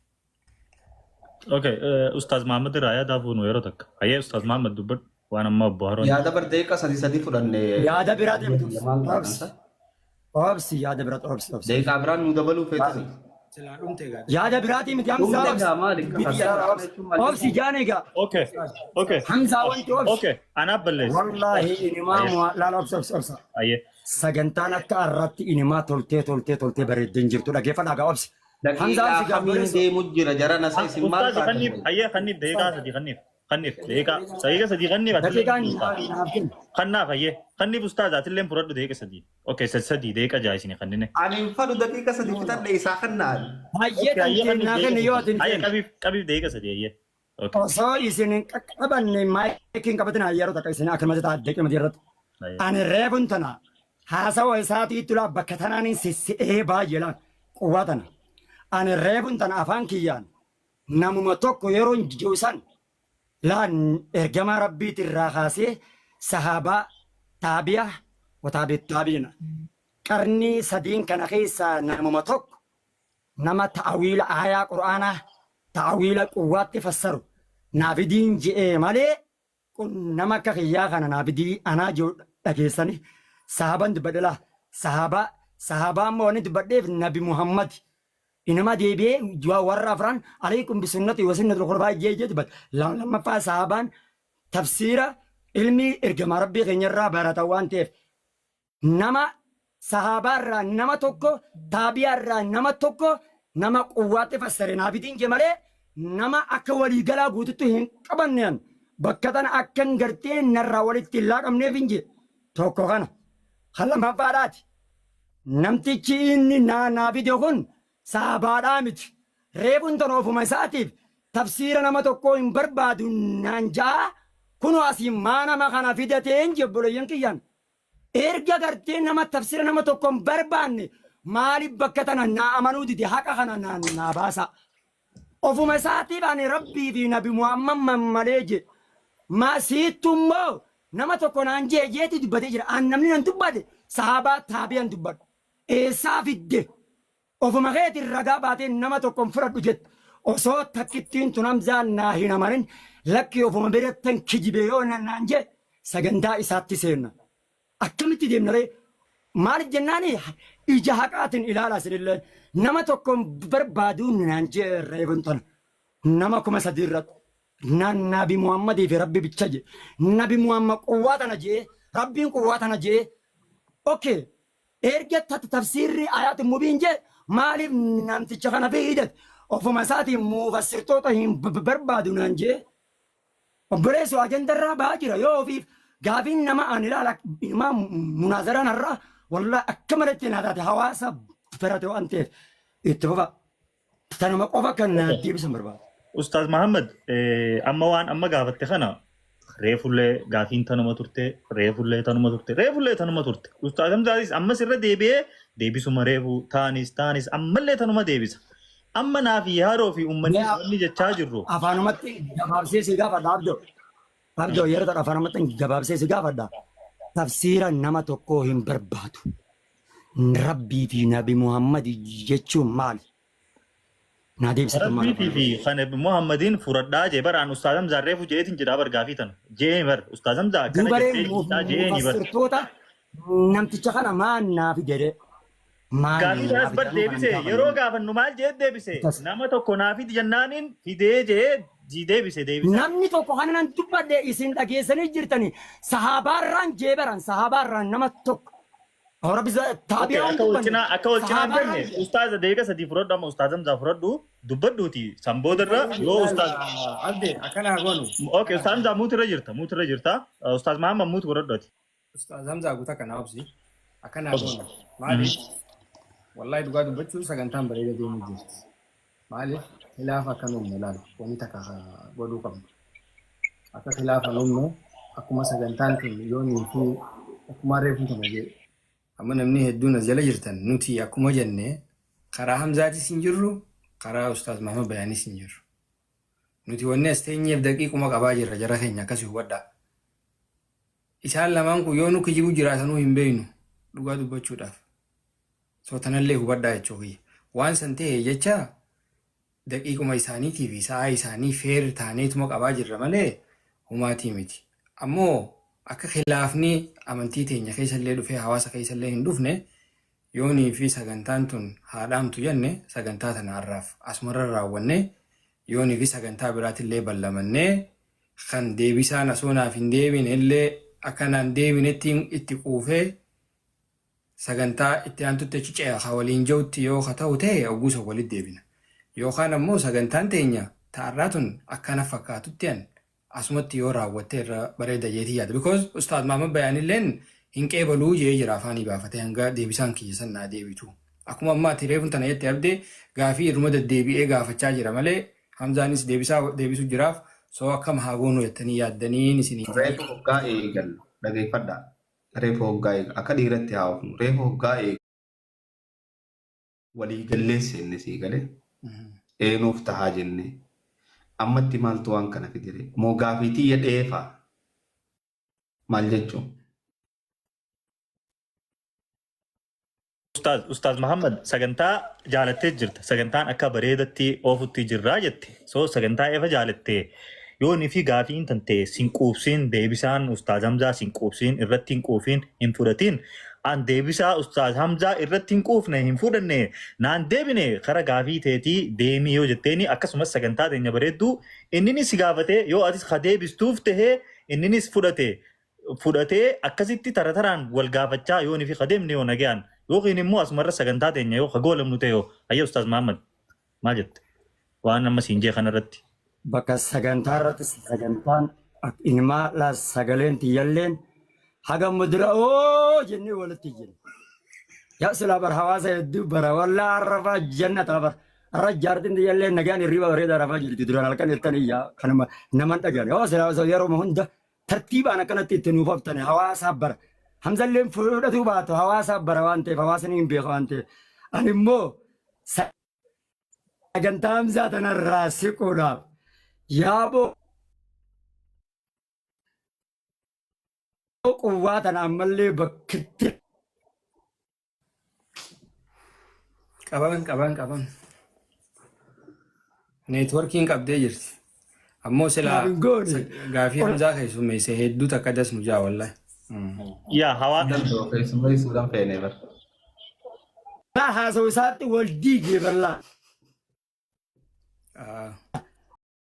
Okay, Ustaz Muhammad irraa yaada fuunu yeroo takka. Hayyee Ustaz Muhammad dubbadhu waan amma obbo Haroon. Yaada bardeeqa sadii fudhanne. Yaada biraa deemtu. Obsi yaada biraa obsi. Deeqaa biraan nu dabaluu feetan. Yaada biraatii miti Hamzaa. Obsi jaane egaa. Okay, okay. Hamzaa wanti obsi. Okay, anaaf balleessa. Wallaahi inimaa laala obsi. Hayyee. Sagantaan akka irratti inimaa toltee bareeddeen jirtu dhaggeeffadhaa gaa obsi. Hamzaa si gaafii deemu jira jara na sai sin maal Ustaz kanniif hayyee kanniif deeqaa sadii kanniif deeqaa sadii kanniif kannaaf hayyee kanniif Ustaz atilleen fudhadhu deeqa sadii. Okay, sadii deeqa jaa isin kannine. ani fadu daqiiqa sadii fitadhe isaa kannaan. Hayyee kan kenna yoo atin. Hayyee qabiif deeqa sadii hayyee. Osoo isin qabanne maayikiin qabatin yeroo takka isin akkuma ta'a deeqima irratti. Ani reefun tana haasawa isaatii tulaa bakka tanaan sissi'ee baay'eelaan quwwatana. Ani reefun tana afaan kiyyaan namuma tokko yeroo jiruusan laan ergamaa rabbiit irraa kaasee sahaabaa taabiyaa wataabiina qarnii sadiin kana keessaa namuma tokko nama ta'awiila aayaa qur'aanaa ta'awiila quwwaatti fassaru naafidiin je'ee malee kun nama akka kiyyaa kana naafidii anaa jiru dhageessanii sahaabaan dubbadhelaa sahaabaa ammoo wanni dubbadheef nabi Muhammad. إنما ديبي جوا ورا فران عليكم بسنتي وسنة الخلفاء الجيد بل لما فا صحابان تفسيره علمي إرجم ربي غنيرة بارتوان تيف نما صحابة را نما توكو تابعة را نما توكو نما قوات فسرنا بدين جمالة نما أكوالي جلا قوتو هن كبنيان بكتان أكن غرتين نراولي تلاك أمني فينجي توكو غانا خلا ما فارات نمتي چيني نا فيديو كون Sahabaadhaa miti. Reefuun tan ofuma isaatiif tafsiira nama tokkoo hin barbaadu naan jaa kunoo asii maa nama kana fidateen jebboleeyyan kiyyaan. Erga gartee nama tafsiira nama tokkoo hin barbaanne maaliif bakka tana naa amanuu dide haqa kana naa baasa. Ofuma isaatiif ani rabbii fi nabi Muhammad malee je. Maasiittu immoo nama tokko naan jeeti dubbatee jira. An namni nan dubbate sahabaa taabiyaan dubbadhu. Eessaa fidde? Ofuma keetii ragaa baatee nama tokkoon fudhadhu jette osoo takkittiin tun Hamzaan naa hin amarin lakki ofuma birattan kijibee yoo naan jee sagantaa isaatti seenna. Akkamitti deemna ree maaliif jennaani ija haqaatiin ilaalaa sinillee nama tokkoon barbaaduun naan jee reefun tana nama kuma sadii irratti nabi Muhammadii fi rabbi bicha jee nabi Muhammad quwwaa tana jee rabbiin quwwaa tana jee okay erga tafsiirri ayaatiin mubiin jee. Maaliif namticha kana fayyadate ofuma isaatiin mufassirtoota hin barbaadu naan jee obboleessu ajandarraa ba'aa jira yoo ofiif gaafiin nama an ilaala ilmaa munaazaraan irraa wallaa akka malatti naa taate hawaasa firate waan ta'eef itti fufa tanuma qofa kan deebisan barbaada. Ustaz Muhammad amma waan amma gaafatte kana reefullee gaafiin tanuma turte reefullee tanuma turte Ustaz Hamzaatis ammas irra deebi'ee deebisuma reefu taanis ammallee tanuma deebisa. Amma naa fi yaadoo fi uummanni inni jechaa jirru. Afaanumatti gabaabsee si gaafadha abdoo yeroo ta'u afaanumatti gabaabsee si gaafadha. Tafsiira nama tokkoo hin barbaadu. Rabbii fi nabi Muhammad jechuun maali? نادي بسيطة ربي في خان محمدين فردا جبر عن أستاذم زارف وجيت إن جرابر قافيتن جيمر أستاذم زا كنا دوباره جبت جيني بر مفسر توتا نمتي خنا ما نافي جري ما قافي جاس بر ديبسه يرو قافن نمال جيت ديبسه نما تو كنافي جنانين في دي جي ديبسه namni tokko kana nan dubbadde isin dhageessanii jirtani sahabaarraan jeebaran sahabaarraan nama tokko rabbi taabi'aan akka walcinaa benne ustaaza deega sadii fudhadhu amma ustaazam zaa fudhadhu dubbadhuuti samboodarra yoo ustaaz Abdee akkanaa goonu. okay ustaazam zaa muutirra jirta ustaaz mahamma muutu fudhadhuuti Ustaaz Hamzaa guutaa kana obsi. Akkanaa goonu. Maaliif? Wallahi dhugaa dubbachuun sagantaan bareeda deemuu jirti. Maaliif? Khilaafa akka nuumne laala. Wanni takka godhuu qabna. Akka khilaafa nuumne akkuma sagantaan kun yoonii fi akkuma reefuun kana jedhe. Amma namni hedduun as jala jirtan nuti akkuma jenne karaa Hamzaatis hin jirru karaa Ustaaz Mahamad Bayaanis hin jirru. Nuti wanni as teenyeef daqiiquma qabaa jirra jara keenya akkasii hubadhaa. Isaan lamaan kun yoo nu kijibuu jiraatanuu hin beeknu dhugaa dubbachuudhaaf. Sootanallee hubadhaa jechuudha. Waan san ta'e jecha daqiiquma isaaniitii fi sa'aa isaanii feer taaneetuma qabaa jirra malee humaatii miti. Ammoo akka khilaafni amantii teenya keessallee dhufee hawaasa keessallee hin dhufne yoonii fi sagantaan tun haadhaamtu jenne sagantaa tanaarraaf asumarra raawwanne yoonii fi sagantaa biraatillee ballamannee kan deebisaan asoonaaf hin deebine illee akkanaan deebinetti itti quufee sagantaa itti aantutti achi ce'a waliin jirutti yoo ta'u ta'e ogguusa walitti deebina. Yookaan ammoo sagantaan teenya ta'arraa tun akkana fakkaatutti an asumatti yoo raawwatte irra bareeda jeetii yaada. Because Ustaaz Mahamad Bayaanilleen hin qeebaluu jee jira afaanii baafatee hanga deebisaan kiyya sannaa deebitu. Akkuma ammaa ati reefuun tana jettee abdee gaafii irruma deddeebi'ee gaafachaa jira malee Hamzaanis deebisu jiraaf soo akkam haa goonu jettanii yaaddanii isinii. Reefu hoggaa eegallu dhageeffadhaa. Reefu hoggaa eegallu akka dhiiratti haa oofnu. Reefu hoggaa eegallu walii gallee seenne sii galee eenuuf tahaa jennee. Ammatti maaltu waan kana fidire moo gaafiitii yadheefaa maal jechuun Ustaaz Mahamad sagantaa jaalattee jirta sagantaan akka bareedatti oofutti jirraa jette so sagantaa efa jaalattee yoonii fi gaafiin tante sinquubsiin deebisaan Ustaaz Hamzaa sinquubsiin irratti hin quufiin hin fudhatiin an deebisaa Ustaaz Hamzaa irratti hin quufne hin fudhanne naan deebine kara gaafii teetii deemii yoo jetteeni akkasumas sagantaa teenya bareedduu inninis gaafatee yoo atis ka deebistuuf tahee inninis fudhatee akkasitti tarataraan wal gaafachaa yoonii fi ka deemne yoo nagayaan yookiin immoo asumarra sagantaa teenya yoo ka goolamnu ta'e yoo ayya Ustaaz Mahamad maal jette waan amma siin jee kanarratti. Bakka sagantaa irratti sagantaan ilmaa laas sagaleen tiyyalleen haga mudura jennee walitti jenna. Yaa silaa bar hawaasa hedduu bara wallaa arrafaa jannata bar arra jaartin tiyyallee nagaan hirriba bareedaa rafaa jirti duraan halkan jettanii yaa kanuma naman dhagaan yoo silaa yeroo hunda tartiibaan akkanatti itti nuuf haftane hawaasaaf bara. Hamzalleen fudhatuu baatu hawaasaaf bara waan ta'eef hawaasni hin beeku waan ta'eef ani immoo sagantaa Hamzaa tanarraa siquudhaaf yaaboo quwwaa tana ammallee bakkitti qaban neetworkiin qabdee jirti ammoo silaa gaafii Hamzaa keessummeesse hedduu takka dasmu jaa wallahi. Yaa hawaasa keessummeessuudhaan feene bara. haasa'u isaatti wal diigee barlaa.